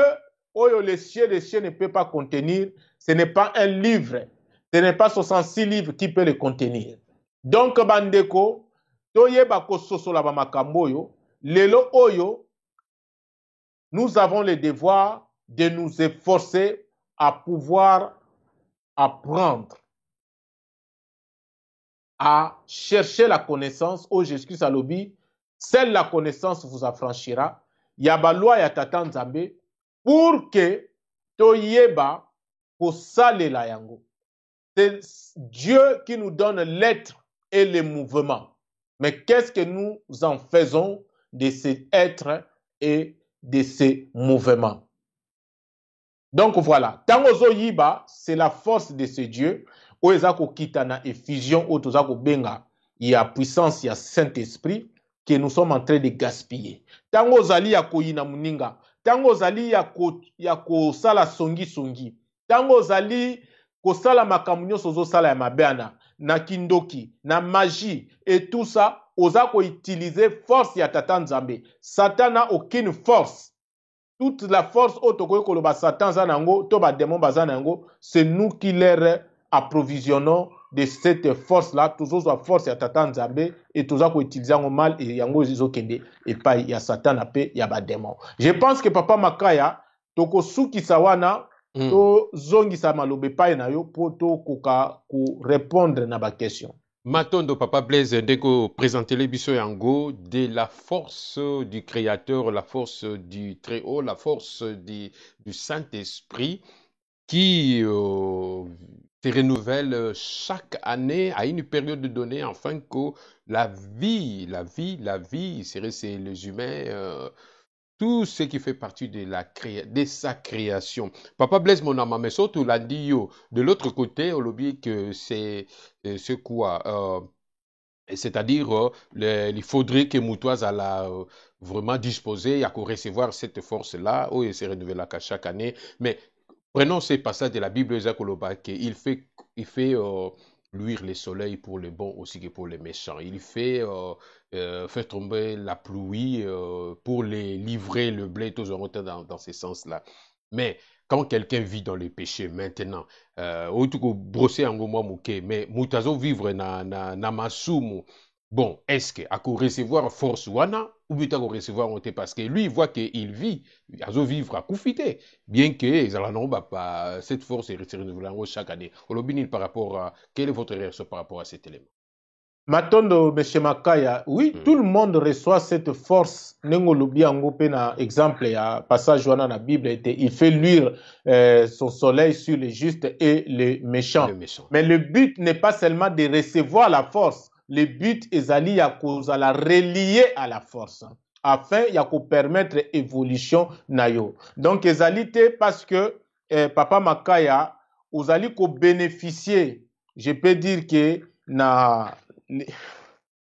oyo les cieux ne peut pas contenir, ce n'est pas un livre, ce n'est pas 66 livres qui peut le contenir. Donc bandeko, toyeba kososola ba makambo oyo, lelo oyo, nous avons le devoir de nous efforcer à pouvoir apprendre à chercher la connaissance. Oh Jésus-Christ alobi, seule la connaissance vous affranchira. Yaba loi ya tata Nzambe pour que toyeba kosalela yango. C'est Dieu qui nous donne l'être et le mouvement. Mais qu'est-ce que nous en faisons de cet être et de ces mouvements? Donc voilà, Tangozo Yiba, c'est la force de ce Dieu. Oezako kitana effusion, otozako benga, il y a puissance, il y a Saint-Esprit que nous sommes en train de gaspiller. Tango zali ya koyina muninga, tango zali ya ko sala songi. Tango zali ko sala makamunyo sozo sala ya mabeana. Na kindoki, na magie, et tout ça, ozako utiliser force ya tata Nzambe. Satan n'a aucune force. Toute la force otokoye koloba Satan zanango, toba démon bazanango, c'est nous qui leur approvisionnons de cette force-là, toujours la force ya tata Nzambe, et toujours utiliser en mal, et yango zizokende, et pas ya Satan ape, ya ba démon. Je pense que Papa Makaya, toko suki sawana, to zongi sa malobe pa na yo po to koka ko répondre na ba question.
Matondo Papa Blaise ndeko présenter les biso yango de la force du créateur, la force du Très-Haut, la force du Saint-Esprit qui se renouvelle chaque année à une période donnée afin que la vie, c'est les humains tout ce qui fait partie de sa création. Papa Blaise Monama, mais surtout l'a dit, de l'autre côté, on l'a que c'est quoi c'est-à-dire, il faudrait que Moutoise a vraiment disposé à recevoir cette force-là, où il se renouvelle chaque année. Mais prenons ces passages de la Bible, il fait luire le soleil pour les bons aussi que pour les méchants. Il fait faire tomber la pluie pour les livrer le blé, tous dans ce sens-là. Mais quand quelqu'un vit dans le péché maintenant, brosser en mais mutazo vivre na masumu. Bon, est-ce que à recevoir force wana ou bien à recevoir monter parce que lui il voit qu'il vit, il va vivre à koufité, bien que cette force est renouvelée chaque année. Olobini par rapport à quelle est votre réaction par rapport à cet élément?
Matondo, M. Makaya, oui, tout le monde reçoit cette force. Nengolubi na exemple, il y a passage dans la Bible, il fait luire son soleil sur les justes et les méchants. Mais le but n'est pas seulement de recevoir la force. Le but est d'aller à la relier à la force. Afin de permettre évolution nayo. Donc, ezalité parce que Papa Makaya, ozali ko bénéficier, je peux dire que na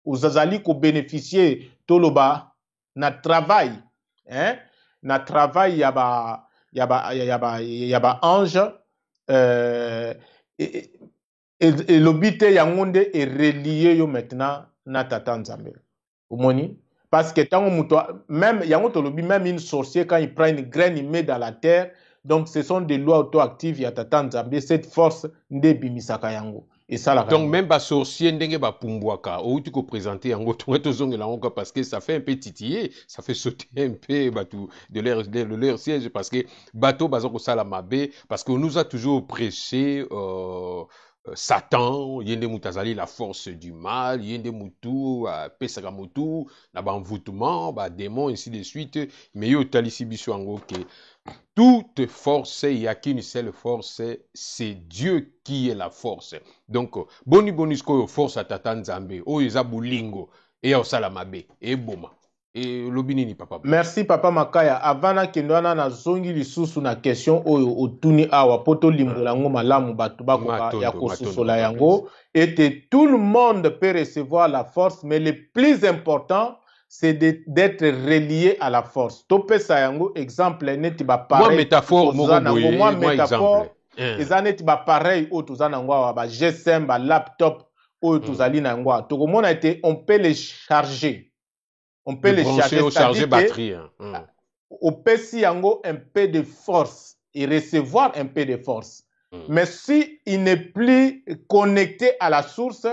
ozali ko bénéficier toloba na travail, hein, na travail ya ba ange et l'obité yangonde est relié yo maintenant na tata nzambe. Omoni? Parce que tant même même une sorcière quand il prend une graine il met dans la terre, donc ce sont des lois auto-actives ya tata nzambe, cette force nde bimisaka yango. Et ça la
donc même ba sorcier ndenge ba pumbwaka ou tu ko présenter yango to zongela yango parce que ça fait un peu titiller, ça fait sauter un peu batu de leur siège parce que bateau bazoko sala mabe parce qu'on nous a toujours prêché Satan, yende mutazali la force du mal, yende mutu, pesaka mutu, na ba envoûtement, ba démon, ainsi de suite. Mais yo talisi biso ango que toute force, il y a qu'une seule force, c'est Dieu qui est la force. Donc, boni bonus ko force atata nzambe, o yeza bulingo, et au salamabe, et boma. Et lobinini papa.
Merci papa Makaya. Avant kendo wana na zongi lisusu na question oyo otuni awa poto limbola ngo malamu batu bakoka ya kosusola yango et tout le monde peut recevoir la force mais le plus important c'est d'être relié à la force. Topesa yango exemple neti ba pareil.
Moi métaphore
moi métaphore eza neti ba pareil o tozana ngo awa ba GSM ba laptop oyo tozali na ngo. Tokomona ete on peut les charger. On peut les charger
batterie.
On peut si yango un peu de force et recevoir un peu de force. Mais si il n'est plus connecté à la source,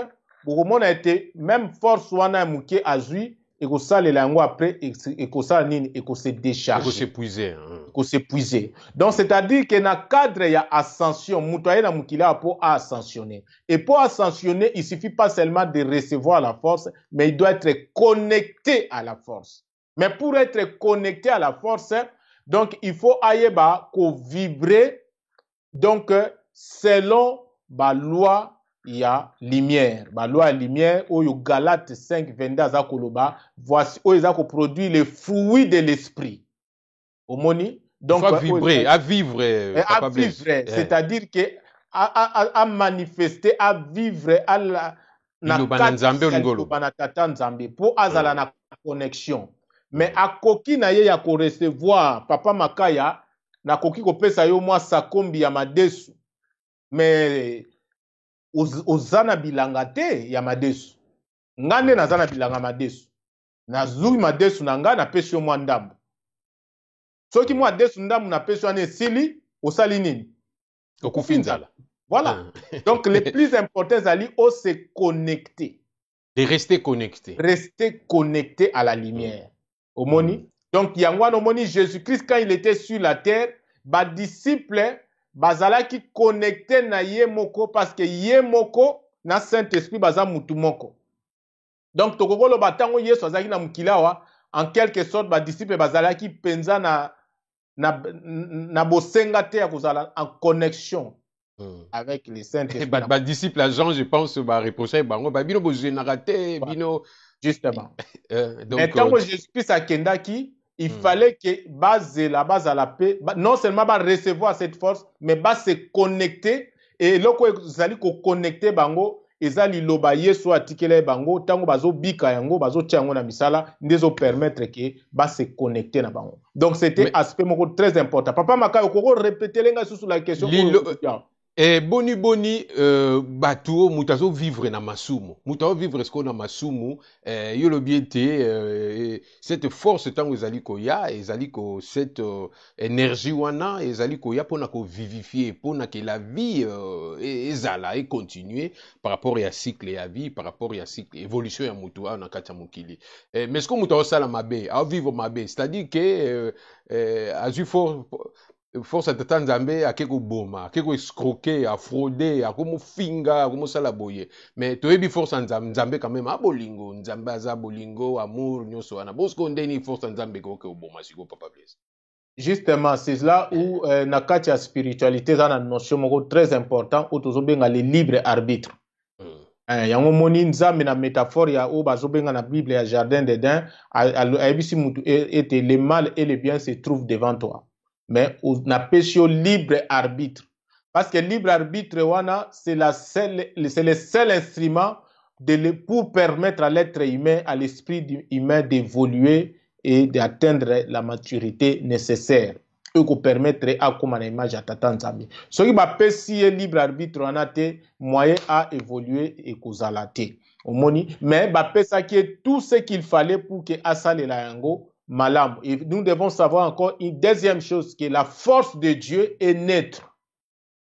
beaucoup a été même force wana muke azui et que ça les langues après et que ça nini et que se décharger.
Et que s'épuiser.
Que s'épuiser. Donc c'est-à-dire que dans cadre il y a ascension, mutoye na mukila pour ascensionner. Et pour ascensionner, il suffit pas seulement de recevoir la force, mais il doit être connecté à la force. Mais pour être connecté à la force, donc il faut aller ko vibrer donc selon la loi il y a lumière. La loi lumière, au Galate 5, 22, voici où ils ont produit les fruits de l'esprit. Au moni. Donc,
à vibrer, à vivre.
À vivre, c'est-à-dire que à manifester, à vivre, à la pour azala na connexion. Mais à koki na ye ya ko recevoir papa Makaya na koki ko pesa yo mwa sakombi ya madesu. Mais ozana bilanga te ya madesu. Ngande nazana bilanga madesu. Nazui madesu na nga na pesi yo mwa ndambo. Soki mwa desu ndambo na pesi wana esili, osali nini?
Okufinzala.
Voilà. Donc le plus important c'est de se connecter.
De rester connecté.
Rester connecté à la lumière. Omoni. Donc yangwa omoni Jésus-Christ quand il était sur la terre, ba disciple bazala ki connecté na ye moko parce que ye moko na Saint-Esprit baza mutu moko. Donc tokokolo batango Yesu azaki na mukilawa en quelque sorte ba disciple bazala ki penza na bosenga te ya kozala en connexion avec les saints-esprit.
Ba disciple à Jean je pense ba reprocher bango ba bino bo générateur bino
justement. Donc quand Jésus-Christ akendaki il fallait que base la paix, non seulement va recevoir cette force, mais va se connecter. Et là, vous allez connecter bango, et allez loba yeso atikele bango, tango bazo bika yango, bazo tiango na misala, ndezo permettre que va se connecter na bango. Donc c'était aspect très important. Papa Maka, vous répétez lenga sous la question.
Boni batu mutazo vivre na masumu mutazo vivre ce qu'on a masumu yo le biete cette force tango ezali ko ya ezali ko cette énergie wana ezali ko ya pona ko vivifier pona que la vie ezala et continuer par rapport à cycle ya vie par rapport à cycle évolution ya mutu na kati ya mokili mais ce que mutazo sala mabe a vivre mabe c'est-à-dire que azu force atata nzambe akeko boma akeko escroquer afrauder akomo finga akomo sala boye mais toyebi force nzambe quand même abolingo nzambe aza bolingo amour nyonso wana bosko ndeni force nzambe ko boma siko papa bless.
Justement c'est là où na kati ya spiritualité za na notion moko très important où tozobenga le libre arbitre. Yango moni nzambe na métaphore ya o bazobenga na Bible ya jardin d'Éden ayebisi mutu ete le mal et le bien se trouvent devant toi. Mais on a péché au libre arbitre. Parce que libre arbitre, c'est le seul instrument pour permettre à l'être humain, à l'esprit humain d'évoluer et d'atteindre la maturité nécessaire. Et qu'on permettrait à comme une image à Tatanzami. Ce qui m'a si libre arbitre, on a été moyen à évoluer et qu'on a laté. Mais ça qui est tout ce qu'il fallait pour que Asal et Layango malam. Et nous devons savoir encore une deuxième chose, que la force de Dieu est neutre.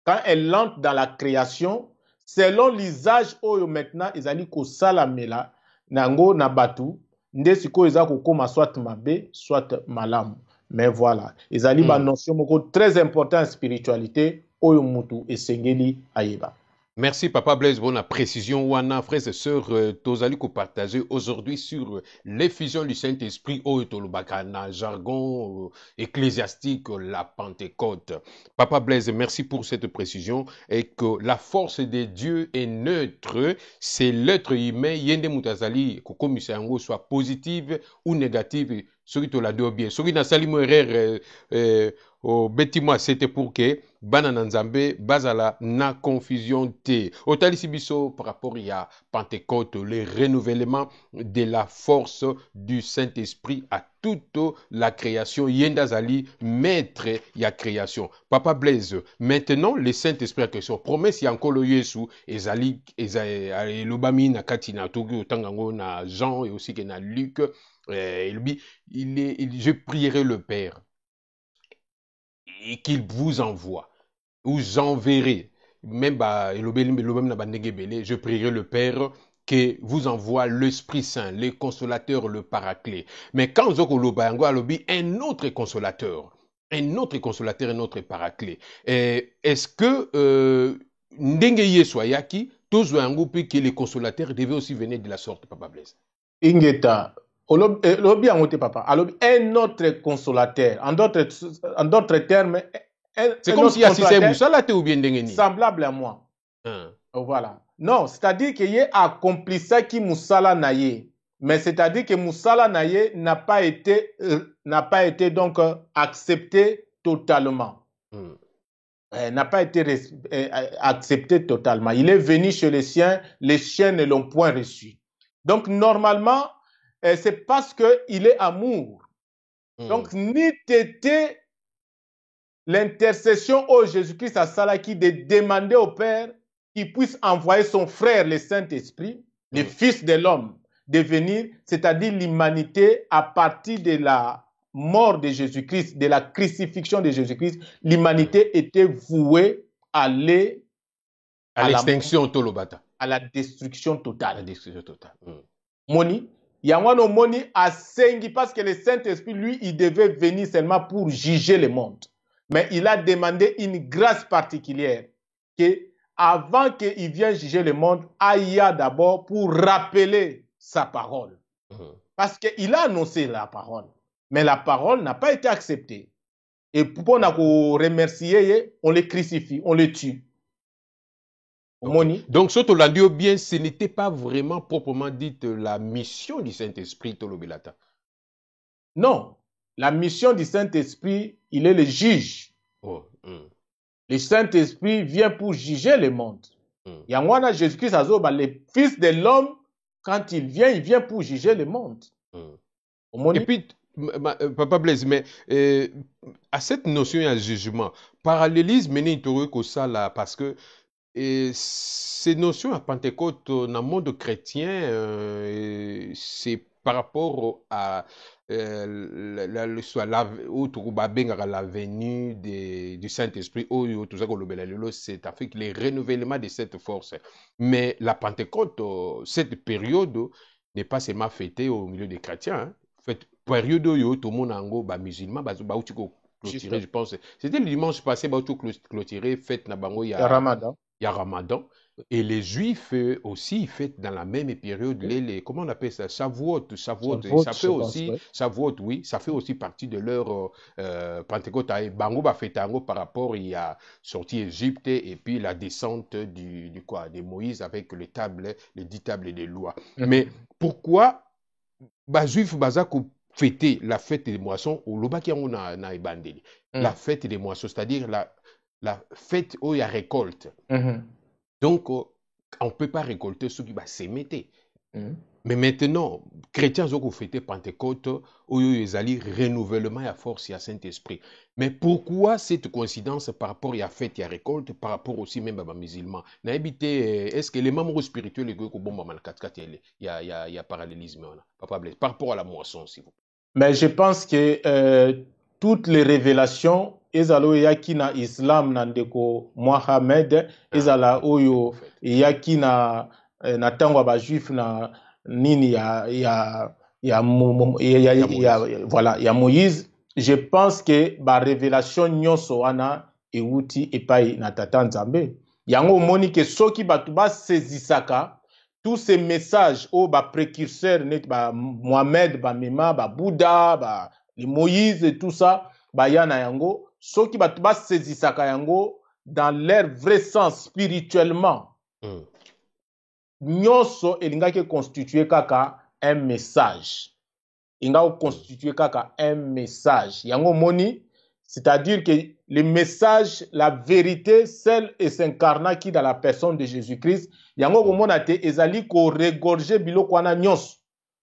Quand elle entre dans la création, selon l'usage oyo maintenant ezali ko salamela nango na batu nde siko eza ko koma soit mabe soit malamu. Mais voilà, ezali ba notion moko très important en spiritualité oyo mutu esengeli ayeba.
Merci Papa Blaise pour la précision. Wana, frères et sœurs, tozali ko partager aujourd'hui sur l'effusion du Saint-Esprit au Tolobakana, jargon ecclésiastique, la Pentecôte. Papa Blaise, merci pour cette précision et que la force de Dieu est neutre. C'est l'être humain, yende mutazali, koko misango soit positive ou négative. Celui qui l'a dit bien. Celui qui n'a sali erreur, au bêtiment, c'était pour que Banana Nzambe, Bazala, na confusion te. Au Talisibiso, par rapport à Pentecôte, le renouvellement de la force du Saint-Esprit à toute la création. Yendazali, maître ya création. Papa Blaise, maintenant, le Saint-Esprit a question. Promesse ya encore le Yesu, ezali, l'obami na katina, togu, tangango na Jean et aussi que na Luc. Je prierai le Père et qu'il vous envoie, ou j'enverrai, même je prierai le Père que vous envoie l'Esprit Saint, le consolateur, le paraclet. Mais quand vous avez un autre consolateur, un autre paraclet, est-ce que Ndenge Soyaki, tous que les consolateurs devaient aussi venir de la sorte, Papa Blaise?
Ingeta, papa. Alors, un autre consolateur, en d'autres termes,
c'est comme si Assisé Moussala ou bien Ndengeni.
Semblable à moi. Voilà. Non, c'est-à-dire qu'il y a accompli ça qui Moussala naye. Mais c'est-à-dire que Moussala naye n'a pas été donc accepté totalement. N'a pas été accepté totalement. Il est venu chez les siens ne l'ont point reçu. Donc, normalement, c'est parce qu'il est amour. Donc, ni t'étais l'intercession au Jésus-Christ à Salah qui de demander au Père qu'il puisse envoyer son frère, le Saint-Esprit, le Fils de l'homme, de venir, c'est-à-dire l'humanité à partir de la mort de Jésus-Christ, de la crucifixion de Jésus-Christ, l'humanité était vouée à
l'extinction tolobata.
À la destruction totale.
La destruction totale.
Moni, Yawano Moni a sengi parce que le Saint-Esprit, lui, il devait venir seulement pour juger le monde. Mais il a demandé une grâce particulière que avant qu'il vienne juger le monde, aille d'abord pour rappeler sa parole. Parce qu'il a annoncé la parole. Mais la parole n'a pas été acceptée. Et pour nous remercier, on les crucifie, on les tue.
Okay. Donc, ce que bien, ce n'était pas vraiment proprement dit la mission du Saint-Esprit, Tolobelata.
Non. La mission du Saint-Esprit, il est le juge. Le Saint-Esprit vient pour juger le monde. Yangwana Jésus-Christ, le Fils de l'homme, quand il vient pour juger le monde.
Et puis, Papa Blaise, mais à cette notion de jugement, parallélisme mené ça là, parce que ces notions à Pentecôte dans le monde chrétien, c'est par rapport à la venue du Saint-Esprit, c'est avec les renouvellements de cette force. Mais la Pentecôte, cette période n'est pas seulement fêtée au milieu des chrétiens. Hein. Cette période où tout le monde est musulman, clôturé, je pense. C'était le dimanche passé, clôturé, fête na bango ya
Ramadan.
Il y a Ramadan. Et les Juifs aussi fêtent dans la même période comment on appelle ça? Shavuot. Ça fait aussi, Shavuot, oui, ça fait aussi partie de leur Pentecôte. Bango va fêter par rapport à sortie Égypte et puis la descente de Moïse avec les 10 tables des lois. Mais pourquoi Juif Bazako fêter la fête des moissons au Lobaki na Ebandeli? La fête des moissons, c'est-à-dire la fête où il y a récolte. Donc, on ne peut pas récolter ce qui va s'émettre. Mais maintenant, chrétiens ont fêté Pentecôte, où ils allaient renouvellement à force et à Saint-Esprit. Mais pourquoi cette coïncidence par rapport à la fête et à la récolte, par rapport aussi même à musulmans? Est-ce que les membres spirituels, il y a parallélisme par rapport à la moisson, s'il vous plaît?
Mais je pense que toutes les révélations, ezalo yaki na Islam na ndeko Mohamed, ezala oyo yaki na na tango ba juif na nini voilà ya Moïse. Je pense que ba révélation nyonso wana euti epai na tata Nzambe. Yango moni ke soki batu ba sezisaka tous ces messages au précurseurs net ba Mohamed ba Mema ba Bouddha ba les Moïse et tout ça ba yana yango soki batu ba sezisaka yango dans leur vrai sens spirituellement nyonso elingaki constituer kaka un message inga constituer kaka un message yango moni c'est-à-dire que le message, la vérité, celle et s'incarna qui dans la personne de Jésus-Christ, yango komona te ezali ko regorger biloko wana nyonso.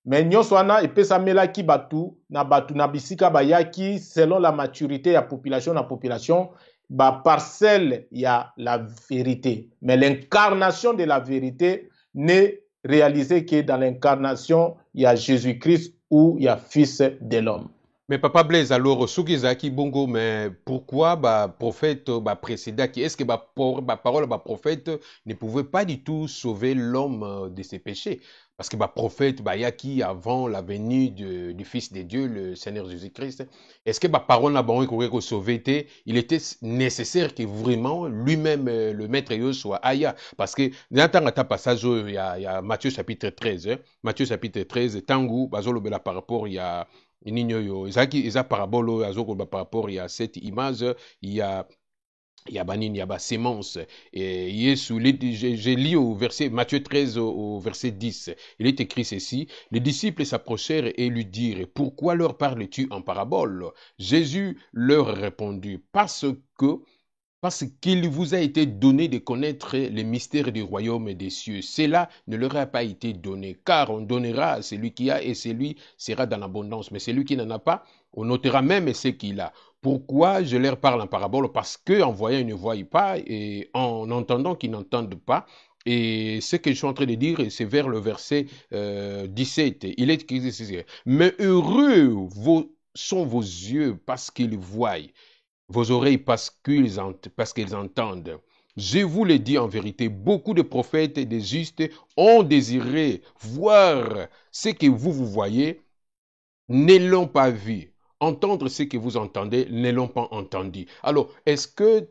Mais nyonso wana epesa mela ki batu na bisika bayaki selon la maturité ya population na population ba parcelle ya la vérité. Mais l'incarnation de la vérité n'est réalisée que dans l'incarnation il y a Jésus-Christ ou il y a Fils de l'homme.
Mais Papa Blaise, alors, Soukizaki Bongo, mais pourquoi prophète précédent, est-ce que parole prophète ne pouvait pas du tout sauver l'homme de ses péchés? Parce que prophète Yaki, avant la venue du Fils de Dieu, le Seigneur Jésus-Christ, est-ce que parole n'a pas sauvé? Il était nécessaire que vraiment lui-même, le maître soit Aya. Parce que dans un passage, il y a Matthieu chapitre 13. Matthieu chapitre 13, Tangu, par rapport, il y a Isa parabole par rapport à cette image, il y a sémence. Et j'ai lu au verset Matthieu 13 au verset 10. Il est écrit ceci: les disciples s'approchèrent et lui dirent: pourquoi leur parles-tu en parabole? Jésus leur répondit: parce qu'il vous a été donné de connaître les mystères du royaume des cieux. Cela ne leur a pas été donné, car on donnera à celui qui a et celui sera dans l'abondance. Mais celui qui n'en a pas, on notera même ce qu'il a. Pourquoi je leur parle en parabole? Parce qu'en voyant, ils ne voient pas, et en entendant, qu'ils n'entendent pas. Et ce que je suis en train de dire, c'est vers le verset 17. Il est écrit: mais heureux sont vos yeux parce qu'ils voient, vos oreilles parce qu'ils entendent. Je vous le dis en vérité, beaucoup de prophètes et des justes ont désiré voir ce que vous voyez, ne l'ont pas vu. Entendre ce que vous entendez, ne l'ont pas entendu. Alors, est-ce que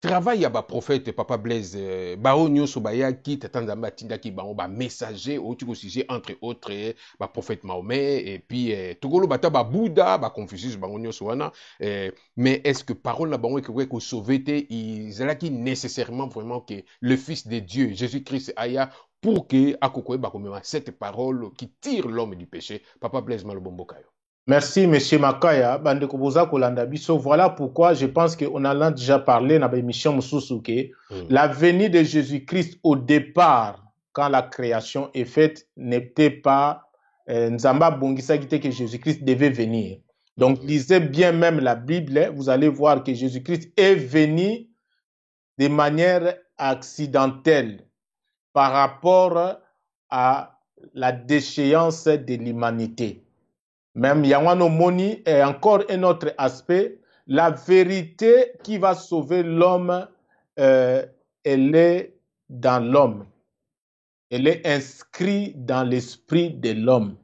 travail ya prophète Papa Blaise bao nyonso bayaki tata Nzambe atindaki bango messager au sujet entre autres prophète Mahomet et puis tokolo bata Bouddha Confucius bango nyonso wana, mais est-ce que parole na bango ekoki ko sauver te ezalaki nécessairement vraiment que le fils de Dieu Jésus-Christ aya pour que akokoye bakomema cette parole qui tire l'homme du péché? Papa Blaise Malobombo Kayo.
Merci, M. Makaya. Voilà pourquoi je pense qu'on en a déjà parlé dans l'émission Moussoussouke. La venue de Jésus-Christ au départ, quand la création est faite, n'était pas Nzamba Bongisa que Jésus-Christ devait venir. Donc, lisez bien même la Bible, vous allez voir que Jésus-Christ est venu de manière accidentelle par rapport à la déchéance de l'humanité. Même Yawano Moni est encore un autre aspect. La vérité qui va sauver l'homme, elle est dans l'homme. Elle est inscrite dans l'esprit de l'homme.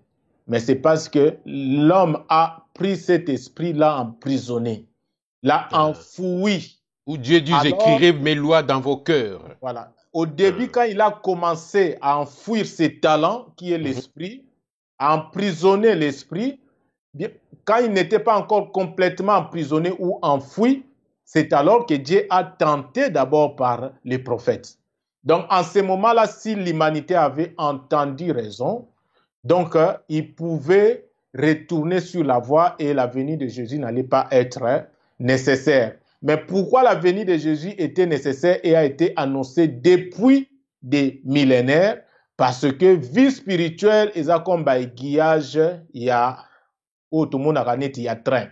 Mais c'est parce que l'homme a pris cet esprit-là emprisonné, l'a enfoui.
Où Dieu dit: j'écrirai mes lois dans vos cœurs.
Voilà. Au début, quand il a commencé à enfouir ses talents, qui est l'esprit, à emprisonner l'esprit, quand il n'était pas encore complètement emprisonné ou enfoui, c'est alors que Dieu a tenté d'abord par les prophètes. Donc, en ce moment-là, si l'humanité avait entendu raison, donc il pouvait retourner sur la voie et la venue de Jésus n'allait pas être nécessaire. Mais pourquoi la venue de Jésus était nécessaire et a été annoncée depuis des millénaires? Parce que vie spirituelle, ils ont comme guillage, il y a tout le monde a il y a train.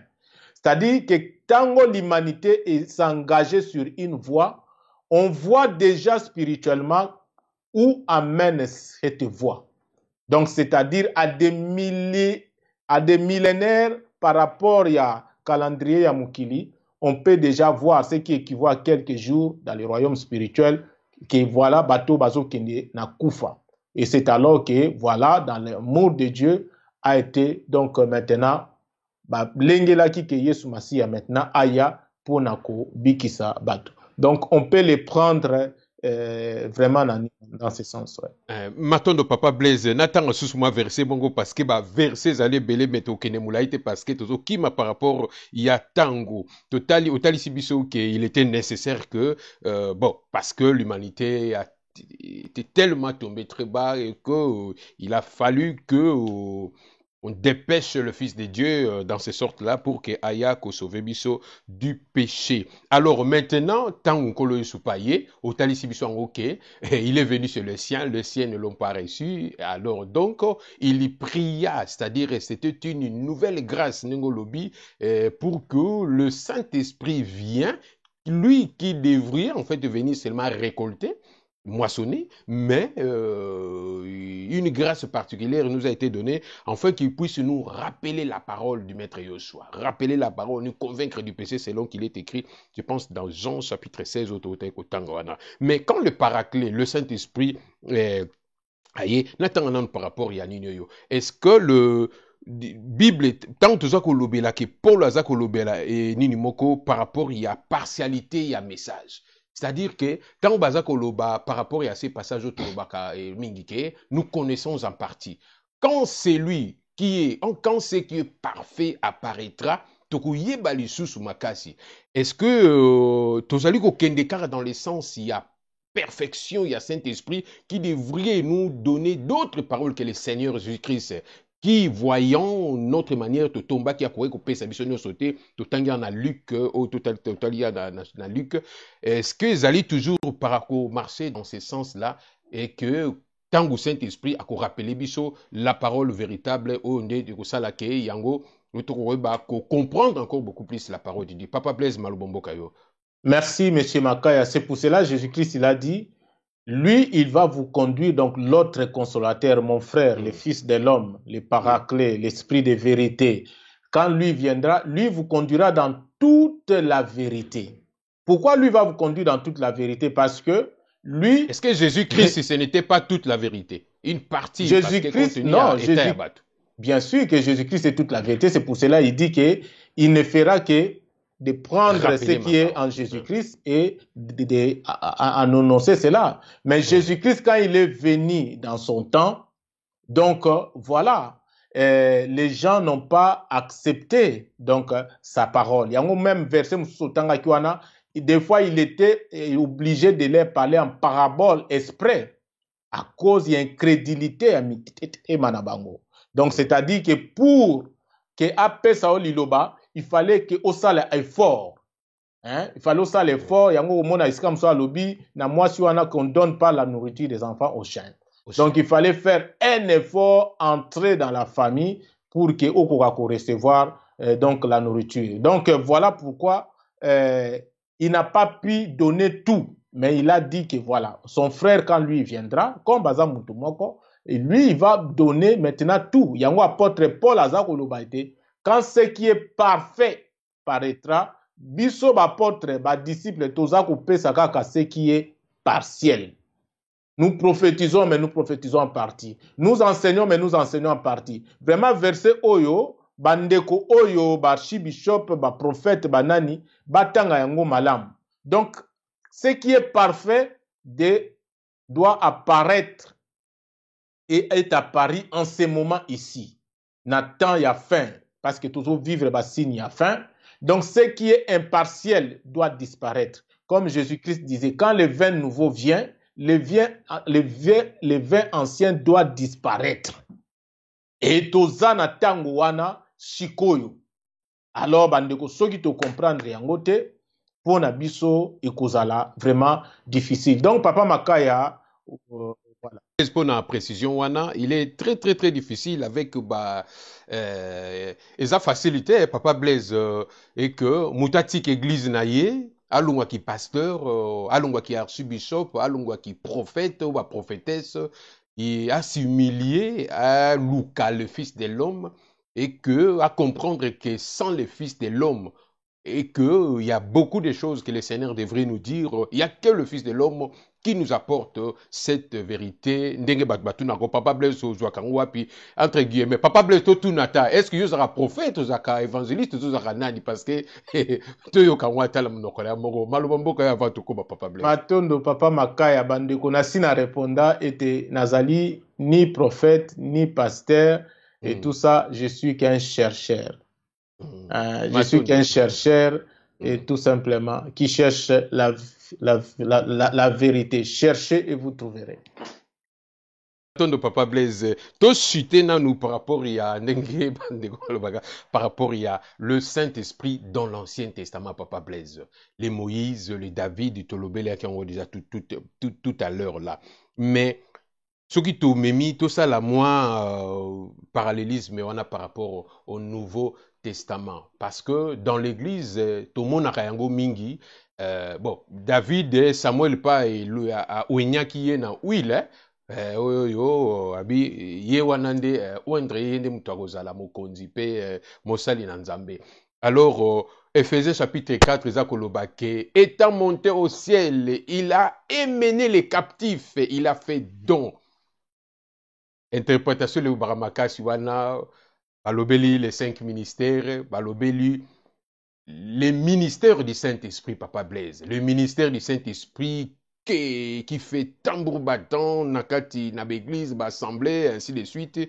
C'est-à-dire que tant que l'humanité est s'engager sur une voie, on voit déjà spirituellement où amène cette voie. Donc, c'est-à-dire à des millénaires par rapport à calendrier Yamukili, on peut déjà voir ce qui équivaut à quelques jours dans le royaume spirituel, que voilà, bateau bazo kende na kufa. Et c'est alors que, voilà, dans l'amour de Dieu, a été donc maintenant, l'engela qui que Yesu Masiya maintenant aya pour nako bikisa bateau. Donc, on peut les prendre vraiment dans ce sens. Ouais.
Matondo papa Blaise, natanga susuma verset bongo parce que verset zale belé meto kene moulaïte parce que tozo kima par rapport ya tango totali otali sibiso que il était nécessaire que bon parce que l'humanité a était tellement tombé très bas et que il a fallu que on dépêche le Fils de Dieu dans ces sortes-là pour que Aya sauve biso du péché. Alors maintenant, tant qu'on le soupaye, au talisi biso en ok, il est venu sur les siens ne l'ont pas reçu. Alors donc, il y pria, c'est-à-dire c'était une nouvelle grâce Nengolobi pour que le Saint-Esprit vienne, lui qui devrait en fait venir seulement récolter, moissonner, mais une grâce particulière nous a été donnée afin qu'il puisse nous rappeler la parole du Maître Yoshua, rappeler la parole, nous convaincre du péché selon qu'il est écrit, je pense dans Jean chapitre 16 mais quand le Paraclet, le Saint-Esprit par rapport à Ninoyo, est-ce que le Bible tant que Zakolobela que Paul Zakolobela et Ninimoko par rapport il y a partialité, il y a message. C'est-à-dire que tant Bazakoloba par rapport à ces passages au et Mingike, nous connaissons en partie. Quand c'est lui quand c'est qui est parfait apparaîtra, est-ce que Tozali Kendekar dans le sens il y a perfection, il y a Saint-Esprit qui devrait nous donner d'autres paroles que le Seigneur Jésus-Christ qui, voyant notre manière de tomber, qui a couru couper sa mission sauter, tout en a Luc, au total dans Luc, est-ce que ils allaient toujours par marcher dans ce sens-là et que tant que Saint-Esprit a rappelé biso la parole véritable au nez de Salake Yango, nous comprendre encore beaucoup plus la parole de Dieu. Papa Blaise Malobombo Kayo.
Merci, M. Makaya. C'est pour cela Jésus-Christ, il a dit, lui, il va vous conduire, donc l'autre consolateur, mon frère, le Fils de l'homme, le Paraclet, l'Esprit de vérité. Quand lui viendra, lui vous conduira dans toute la vérité. Pourquoi lui va vous conduire dans toute la vérité? Parce que lui...
Est-ce que Jésus-Christ, ce n'était pas toute la vérité? Une partie,
Jésus-Christ, non, bien sûr que Jésus-Christ est toute la vérité. C'est pour cela qu'il dit qu'il ne fera que de prendre ce qui est en Jésus-Christ et annoncer cela. Mais Jésus-Christ, quand il est venu dans son temps, donc voilà, les gens n'ont pas accepté donc sa parole. Il y a même verset des fois il était obligé de leur parler en parabole exprès à cause de l'incrédulité et manabango. Donc c'est-à-dire que pour que après ça liloba, il fallait que au sale effort. Il fallait au sale effort. Yango mona iskam so lobby na moi si on a qu'on donne pas la nourriture des enfants aux chiens. Donc il fallait faire un effort, entrer dans la famille pour que au recevoir donc la nourriture. Donc voilà pourquoi il n'a pas pu donner tout, mais il a dit que voilà, son frère quand lui viendra, comme Bazam Mutumoko, et lui il va donner maintenant tout. Yango apôtre Paul Azakolobaite, quand ce qui est parfait paraîtra, biso apôtre, ba disciple tozako pesaka ce qui est partiel. Nous prophétisons, mais nous prophétisons en partie. Nous enseignons, mais nous enseignons en partie. Vraiment, verset Oyo, bandeko Oyo, bishop, prophète, nani, batanga yango malam. Donc, ce qui est parfait doit apparaître et est apparu en ce moment ici. Nathan, il y a faim, parce que toujours vivre, signe, il y a faim. Donc, ce qui est impartiel doit disparaître. Comme Jésus-Christ disait, quand le vin nouveau vient, le vin ancien doit disparaître. Et tozana tango wana shikoyo. alors bandeko soki to comprendre yango te pour na biso ekozala vraiment difficile. Donc Papa Makaya
voilà. Pour la précision, wana, il est très très très difficile avec et sa facilité, Papa Blaise, et que mutatik église naïe, alungwa qui pasteur, alungwa qui archibishop, alungwa qui prophète ou prophétesse, il a s'humilier à Luca, le fils de l'homme, et que à comprendre que sans le fils de l'homme, et qu'il y a beaucoup de choses que le Seigneur devrait nous dire. Il n'y a que le Fils de l'homme qui nous apporte cette vérité. Ndenge batu Papa Blaise puis entre guillemets Papa Blaise to tunata. Est-ce que vous êtes prophète, vous êtes évangéliste, vous êtes nani parce que to yo kangwa tala mnokola moko malobambo ka avant ko Papa Blaise.
Matondo Papa Makaya bandeko na sina répondant était nazali ni prophète ni pasteur et tout ça je suis qu'un chercheur. Je suis qu'un chercheur et tout simplement qui cherche la vérité. Cherchez et vous trouverez.
De Papa Blaise, tout cité nous par rapport à par rapport à le Saint-Esprit dans l'Ancien Testament, Papa Blaise, les Moïse, les David, les Tolobele qui ont déjà tout à l'heure là. Mais ce qui tout mimi, tout ça là, moi, parallélisme, on a par rapport au Nouveau Testament. Parce que dans l'Église, tout le monde a kayango mingi. Bon, David et Samuel pas et le a Ouenya qui est dans huile. Abi ye wanande wendre yende mutakozala mokonzi pe mosali na nzambe. Alors Éphésiens chapitre 4 ezakoloba ke étant monté au ciel, il a émené les captifs, il a fait don. Interprétation le baramakasi wana balobeli les 5 ministères, balobeli les ministères du Saint-Esprit, Papa Blaise, le ministère du Saint-Esprit qui fait tambour battant, nakati, na l'église, assemblée, ainsi de suite,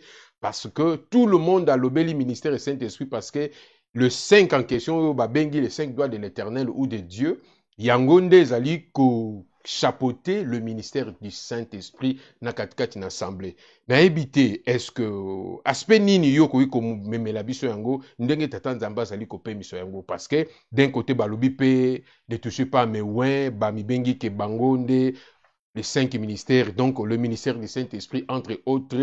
parce que tout le monde a l'obéli ministère du Saint-Esprit, parce que le 5 en question, bengi les 5 doigts de l'Éternel ou de Dieu, yangonde zali ko chapeauter le ministère du Saint-Esprit na katikati na assemblée. Na ebité, est-ce que aspect nini yo ko memela biso yango ndenge tata nzamba zali ko pe miso yango parce que d'un côté balobi pe ne touchez pas mes ouin ba mi bengi ke bangonde les 5 ministères, donc le ministère du Saint-Esprit, entre autres,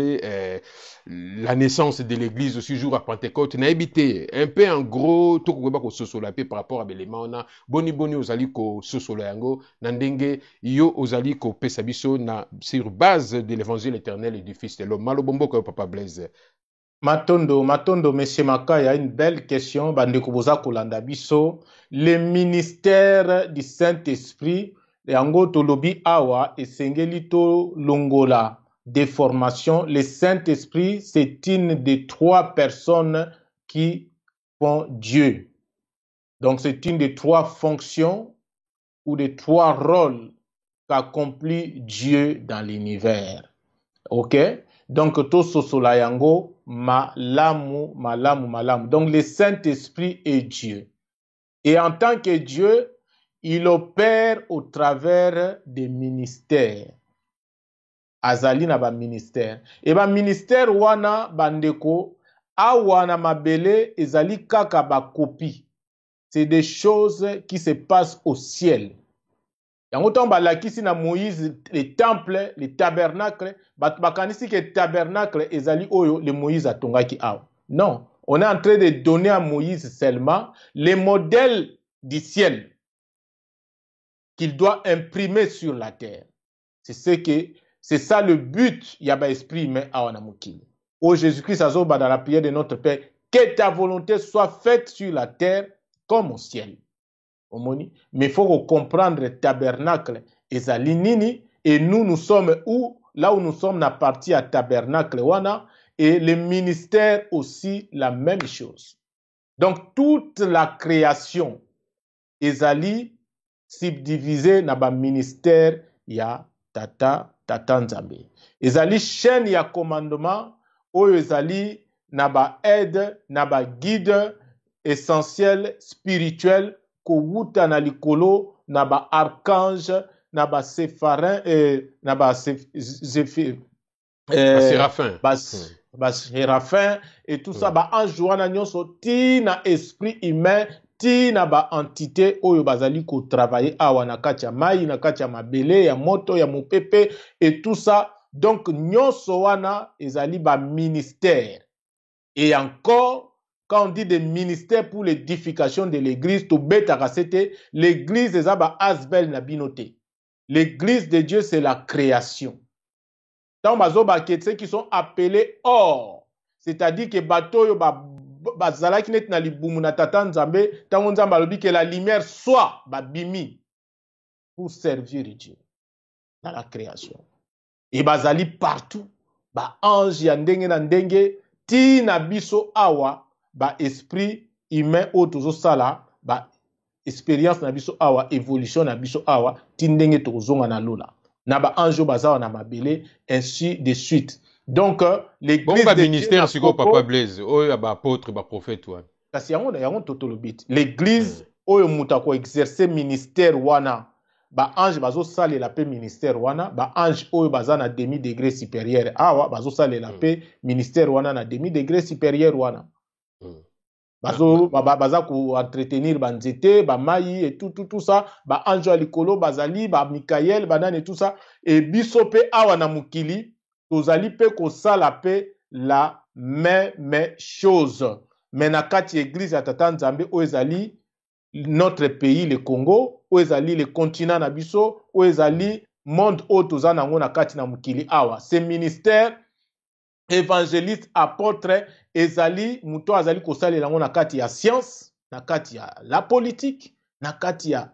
la naissance de l'Église aussi jour à Pentecôte, n'a habité un peu en gros, tout le monde a par rapport à l'élément, on a boni aux alliés ko sosolayango, nandenge, yo aux alliés ko pesabiso, na sur base de l'évangile éternel et du Fils de l'homme. Malobombo ko Papa Blaise.
Matondo, Monsieur Makaya, une belle question, bandekuboza kolanda biso, le ministère du Saint-Esprit, yango tolobi awa esengeli to longola des formations. Le Saint-Esprit, c'est une des 3 personnes qui font Dieu. Donc c'est une des 3 fonctions ou des 3 rôles qu'accomplit Dieu dans l'univers. Ok? Donc to sosola yango malamu. Donc le Saint-Esprit est Dieu. Et en tant que Dieu, il opère au travers des ministères. Azali na ba ministère. Et ba ministère wana bandeko awana mabele ezali kaka ba copie. C'est des choses qui se passent au ciel. Yango tomba lakisi na Moïse les temples, les tabernacles, bakanisi ke tabernacle ezali oyo le Moïse atongaki awa. Non, on est en train de donner à Moïse seulement les modèles du ciel qu'il doit imprimer sur la terre. C'est ça le but, yaba esprit mais awana mukili. Oh Jésus-Christ azoba dans la prière de notre Père, que ta volonté soit faite sur la terre comme au ciel. Mais il faut comprendre le tabernacle ezali nini et nous sommes où? Là où nous sommes na partie à tabernacle wana et le ministère aussi la même chose. Donc toute la création ezali subdivisé na ba ministère ya tata nzambe. Ezali chaîne ya commandement oyo ezali na ba aide na ba guide essentiel spirituel ko wuta na likolo na ba archange na ba sépharin na ba séraphin séraphin et tout ça, ba ange wana nyonso tina esprit humain, tina ba entité oyo bazali ko travailler awa na kati ya mai, na kati ya mabele, ya moto, ya mopepe et tout ça. Donc nyonso wana ezali ba ministère. Et encore, quand on dit des ministères pour l'édification de l'église, to betaka c'était l'église eza ba asbel na binote. L'église de Dieu c'est la création. Tant bazo baketse qui sont appelés hors, c'est-à-dire que bato yo bazalaki net na libumu na tata nzambe, tant nzambe alobi que la lumière soit babimi pour servir Dieu dans la création. Et bazali partout, ba ange ya ndenge na ndenge, ti na biso awa, ba esprit humain o tozo sala, ba expérience na biso awa, évolution na biso awa, ti ndenge tozonga na lola. Na ba ange bazawa na mabele, ainsi de suite. Donc, l'église
de ministère, c'est quoi, Papa Blaise? Oyo ba apôtre, ba prophète, ouais.
Kasi yango totolobit. L'église, oyo mutako exercer ministère wana, ba ange bazo sale la paix ministère wana, ba ange oyo baza na demi degré supérieur awa, bazo sale la paix ministère wana na demi degré supérieur wana. Baza ko entretenir ba nzete, ba mai et tout ça, ba ange alikolo bazali, ba Mikael, banane et tout ça, et biso pe awa na mukili, tozali pe ko sala pe la même chose. Mais na kati église ya tata nzambe oyo ezali notre pays le Congo, oyo ezali le continent na biso, oyo ezali monde oyo toza nango na kati na mukili awa. Ce ministère évangéliste apôtre ezali muto azali kosalela ngo na kati ya science, na kati ya la politique, na kati ya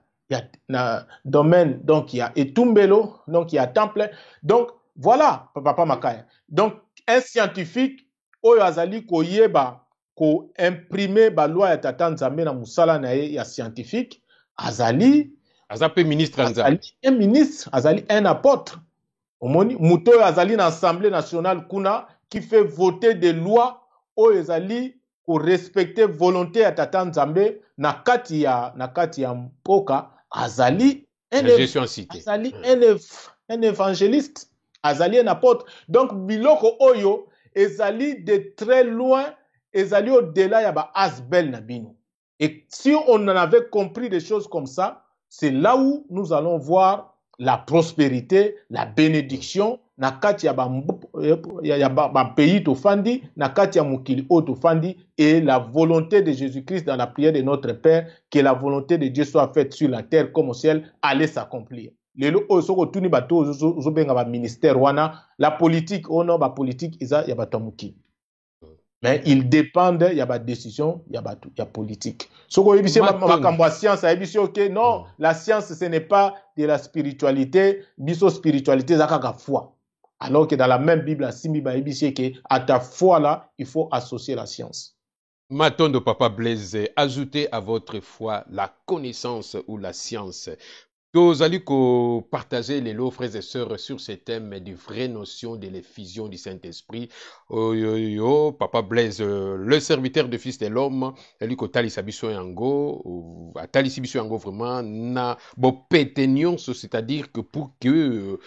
na domaine, donc il y a etumbelo, donc il y a temple. Donc voilà, Papa Makaya. Donc un scientifique oyo azali koyeba ko imprimer ba loi ya tata nzambe na musala na ye ya scientifique, azali
ministre
azali un ministre, azali un apôtre. Omoni muto oyo azali na assemblée nationale kuna qui fait voter des lois oyo ezali ko respecter volonté ya tata nzambe na kati ya mpoka, azali un évangéliste, azali un apôtre. Donc biloko oyo ezali de très loin, ezali au-delà ya ba asbel na bino. Et si on en avait compris des choses comme ça, c'est là où nous allons voir la prospérité, la bénédiction, na kati ya ba pays tofandi, na kati ya mukili o tofandi, et la volonté de Jésus-Christ dans la prière de notre Père, que la volonté de Dieu soit faite sur la terre comme au ciel, allait s'accomplir. Lelo o soko tuni bato zo benga ba ministère wana, la politique ono ba politique isa ya bato mukili. Mais ils dépendent, il y a pas de décision, il y a politique. Ce qu'on dit, c'est ma science, ok, non, la science, ce n'est pas de la spiritualité, biso spiritualité, c'est la foi. Alors que dans la même Bible, à ta foi là, il faut associer la science.
Matondo Papa Blaise, ajoutez à votre foi la connaissance ou la science. Nous allons partager les lots, frères et sœurs, sur ce thème des vraies notions de l'effusion du Saint-Esprit. Papa Blaise, le serviteur de Fils de l'Homme, lui ko tali sabiso yango, tali sabiso yango vraiment na bo pétenion, c'est-à-dire que pour que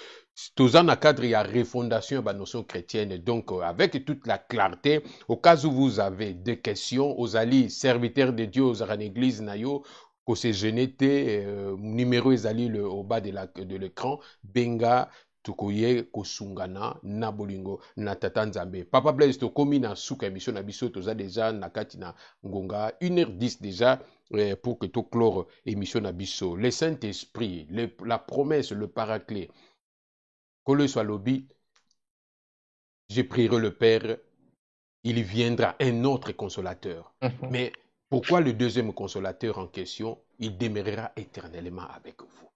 tous en cadre il y a refondation de notion chrétienne. Donc avec toute la clarté, au cas où vous avez des questions, aux alliés serviteurs de Dieu, aux églises nayo, que c'est genete numéro ezali au bas de l'écran, benga tukoye kosungana na bolingo na tata nzambe. Papa Blaise to komi na suka émission na biso toza déjà na kati na ngonga 1h10 déjà pour que to clore émission na biso. Le Saint-Esprit, la promesse, le paraclet. Que le soit lobby, je prierai le Père, il viendra un autre consolateur. Mais pourquoi le deuxième consolateur en question, il demeurera éternellement avec vous?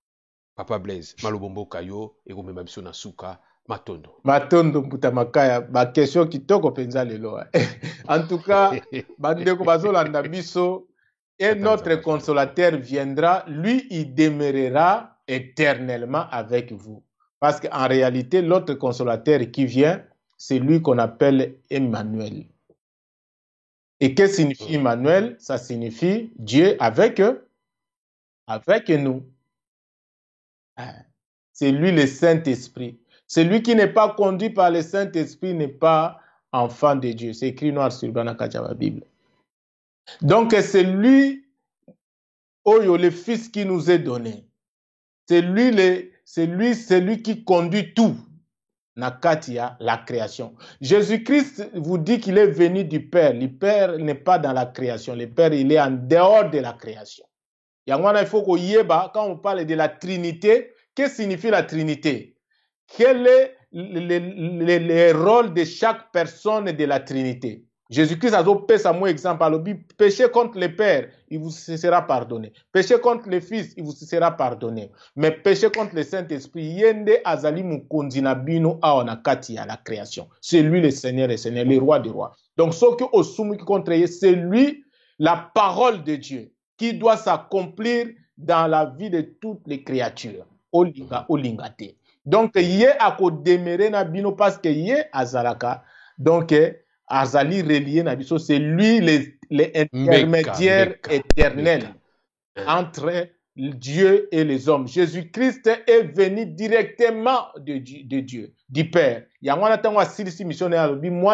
Papa Blaise, Malobombo Kayo, et Gomemabso Nasuka, Matondo.
Matondo Mputamakaya, ma question qui toko penza lelo. En tout cas, Bandeko Bazolanda Biso, un autre consolateur viendra, lui, il demeurera éternellement avec vous. Parce qu'en réalité, l'autre consolateur qui vient, c'est lui qu'on appelle Emmanuel. Et qu'est-ce que signifie Emmanuel? Ça signifie Dieu avec nous. C'est lui le Saint-Esprit. Celui qui n'est pas conduit par le Saint-Esprit n'est pas enfant de Dieu. C'est écrit noir sur blanc dans la Bible. Donc, c'est lui, le Fils qui nous est donné. C'est lui qui conduit tout. Nakatia, la création. Jésus-Christ vous dit qu'il est venu du Père. Le Père n'est pas dans la création. Le Père, il est en dehors de la création. Il faut qu'on y ait, quand on parle de la Trinité, qu'est-ce que signifie la Trinité? Quel est le rôle de chaque personne de la Trinité? Jésus-Christ a donné un exemple. Alors, péché contre le Père, il vous sera pardonné. Péché contre le Fils, il vous sera pardonné. Mais péché contre le Saint-Esprit, yende azali mukondina bino aonakati à la création. C'est lui le Seigneur et Seigneur, le roi des rois. Donc, ce que Osumu qui contre, c'est lui, la parole de Dieu, qui doit s'accomplir dans la vie de toutes les créatures. Olinga, olingate. Donc, yé a ko demere na bino parce que yé azalaka. Donc, azali relié na biso, c'est lui l'intermédiaire éternel entre Dieu et les hommes. Jésus-Christ est venu directement de Dieu, du Père. Moi,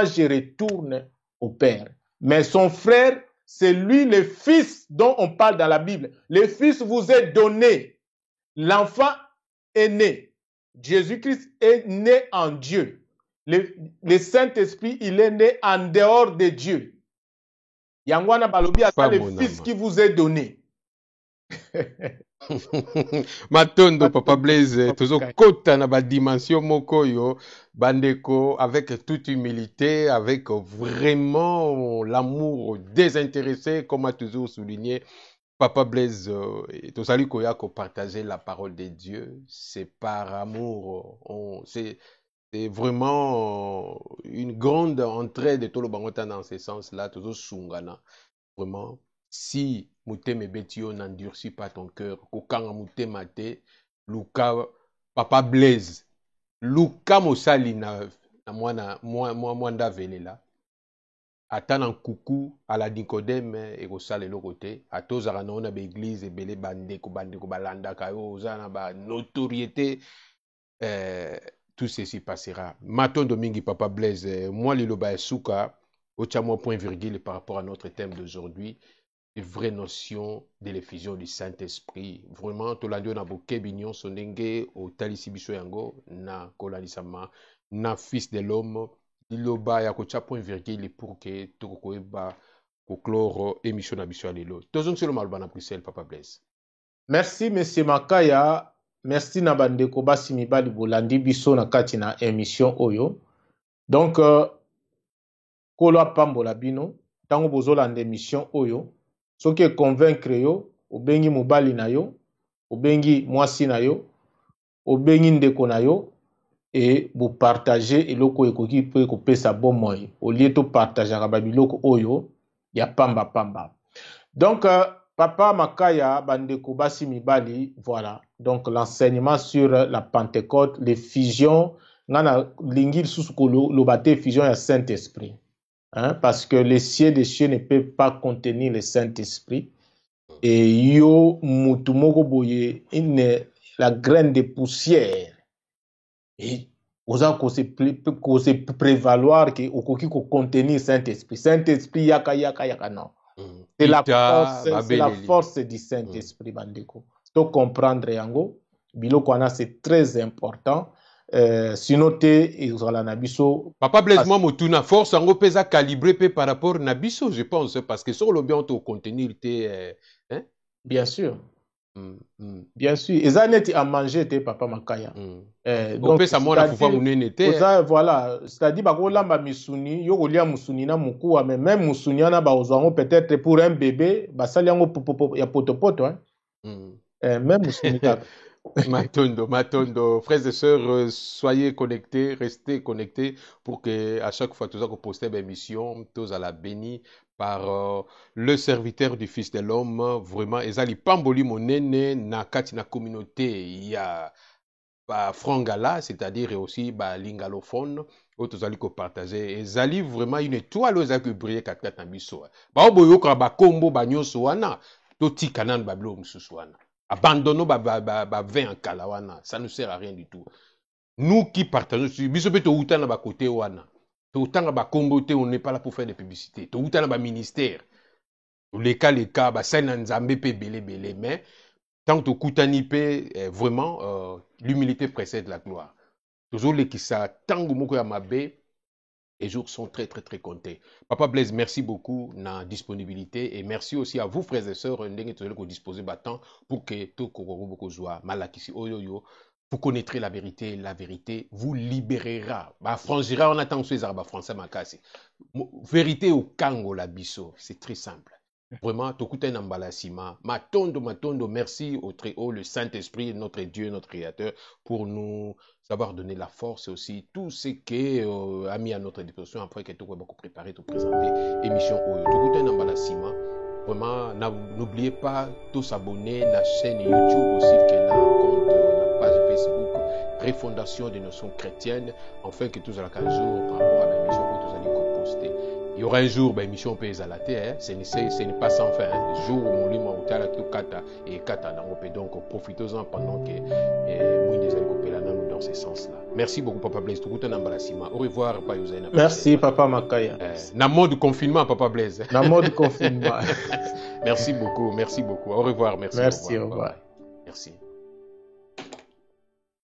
je retourne au Père. Mais son frère, c'est lui le Fils dont on parle dans la Bible. Le Fils vous est donné. L'enfant est né. Jésus-Christ est né en Dieu. Le Saint-Esprit, il est né en dehors de Dieu. Yangwana Balobi a le Fils qui vous est donné.
Matondo, Papa Blaise, toujours kota na ba dimension mokoyo, bandeko, avec toute humilité, avec vraiment l'amour désintéressé, comme a toujours souligné Papa Blaise, tout salut koya ko partager la parole de Dieu, c'est par amour, c'est vraiment une grande entrée de tout le bangota dans ce sens-là, toujours sungana. Vraiment, si muteme betio n'endurcit pas ton cœur, kokanga mutema te, Luka, Papa Blaise, Luka mosali na mwanda velela. Atan en coucou à la Nicodème et au sale le côté à tous à na be église et belé bandeko balanda kayo na ba notoriété tout ceci passera. Maton Domingue Papa Blaise, moi Liloba Souka, au tchamo point virgule par rapport à notre thème d'aujourd'hui, les vraies notions de l'effusion du Saint-Esprit. Vraiment, tout l'andio na boke bignon sonenge au talisibiso yango na kolanisama na fils de l'homme. Liloba ya kocha point virgule pour que tokoeba clore émission na biso alelo. Tozong sur le malba na Bruxelles Papa Blaise.
Merci monsieur Makaya. Merci na bandeko basi mibali bolandi biso na kati na émission oyo. Donc kolo pambola bino tango bozolanda émission oyo soki convaincre yo obengi mobali na yo obengi mwasi na yo obengi ndeko na yo et vous partagez eloko ekoki pe ko pesa bon moyo au lieu to partager ba biloko oyo ya pamba pamba. Donc Papa Makaya bandeko basi mibali, voilà. Donc l'enseignement sur la Pentecôte, l'effusion, ngana lingil susukolo lobate effusion ya Saint-Esprit. Hein, parce que les cieux des cieux ne peuvent pas contenir le Saint-Esprit. Et yo mutumoko boye la graine de poussière. Et osa ko se prévaloir que okoki ko contenir Saint-Esprit. Saint-Esprit yaka non. C'est la force du Saint-Esprit, bandeko. Donc comprendre yango, biloko wana c'est très important. Sinon te nabiso.
Papa Blaise moi motuna force yango pesa calibré pe par rapport nabiso, je pense, parce que sur le bien to contenir te hein?
Bien sûr. Bien sûr, ezaneti à manger te Papa Makaya.
Donc ça moi na fufa munene te.
Voilà, c'est-à-dire ba kolamba misuni, yo kolia musuni na mukuwa, mais même musuni na ba ozango peut-être pour un bébé, ba sali yango popo ya potopoto hein. Même musuni ta.
Matondo, frères et sœurs, soyez connectés, restez connectés pour que à chaque fois tous que poster l'émission, tous à la béni par le serviteur du Fils de l'homme, vraiment, ezali pamboli monene na kati na communauté, il y a frangala, c'est-à-dire aussi lingalophone, tous allez partager, ezali vraiment une étoile aux qui brille kat na biso. Ba oboyo ka ba kombo ba nyoso wana, to tikanan ba blo mususu wana. Abandonnons vin en kalawana, ça ne sert à rien du tout. Nous qui partageons, biso beto utana ba côté wana. Autant ba comboté, on n'est pas là pour faire des publicités. Autant ba ministère. Les cas, bah, ça n'enzambe pe belé, mais tant que Koutani pe, vraiment, l'humilité précède la gloire. Toujours les qui ça, tant que moko ya mabe, les jours sont très, très, très comptés. Papa Blaise, merci beaucoup de la disponibilité et merci aussi à vous, frères et sœurs, que disposez battant pour que tout le soit malakisi oyoyo. Vous connaîtrez la vérité vous libérera. Bah, franchira, on attend ces arbres français makasi. Vérité au Kango la biso, c'est très simple. Vraiment, Tokuten Ambalasima, Matondo, merci au Très-Haut, le Saint-Esprit, notre Dieu, notre Créateur, pour nous savoir donner la force et aussi tout ce qui a mis à notre disposition après que tout va préparer, tout présenter, émission Oyo. Tokuten Ambalasima, vraiment, n'oubliez pas de s'abonner à la chaîne YouTube aussi, qui est compte, la page Facebook, Refondation des notions chrétiennes, afin que tous à la 15 jours, par rapport à l'émission, tous allez composter. Il y aura un jour, ben, émission Pays à la terre, ce n'est pas sans fin. Hein. Le jour où mon livre m'a tout kata et kata donc profitons-en pendant que nous dans ce sens-là. Merci beaucoup, Papa Blaise. Au revoir, Papa Yousena.
Merci, Papa Makaya.
Na mode confinement, Papa Blaise.
Na mode confinement.
Merci beaucoup. Au revoir, merci.
Merci, au revoir.
Merci.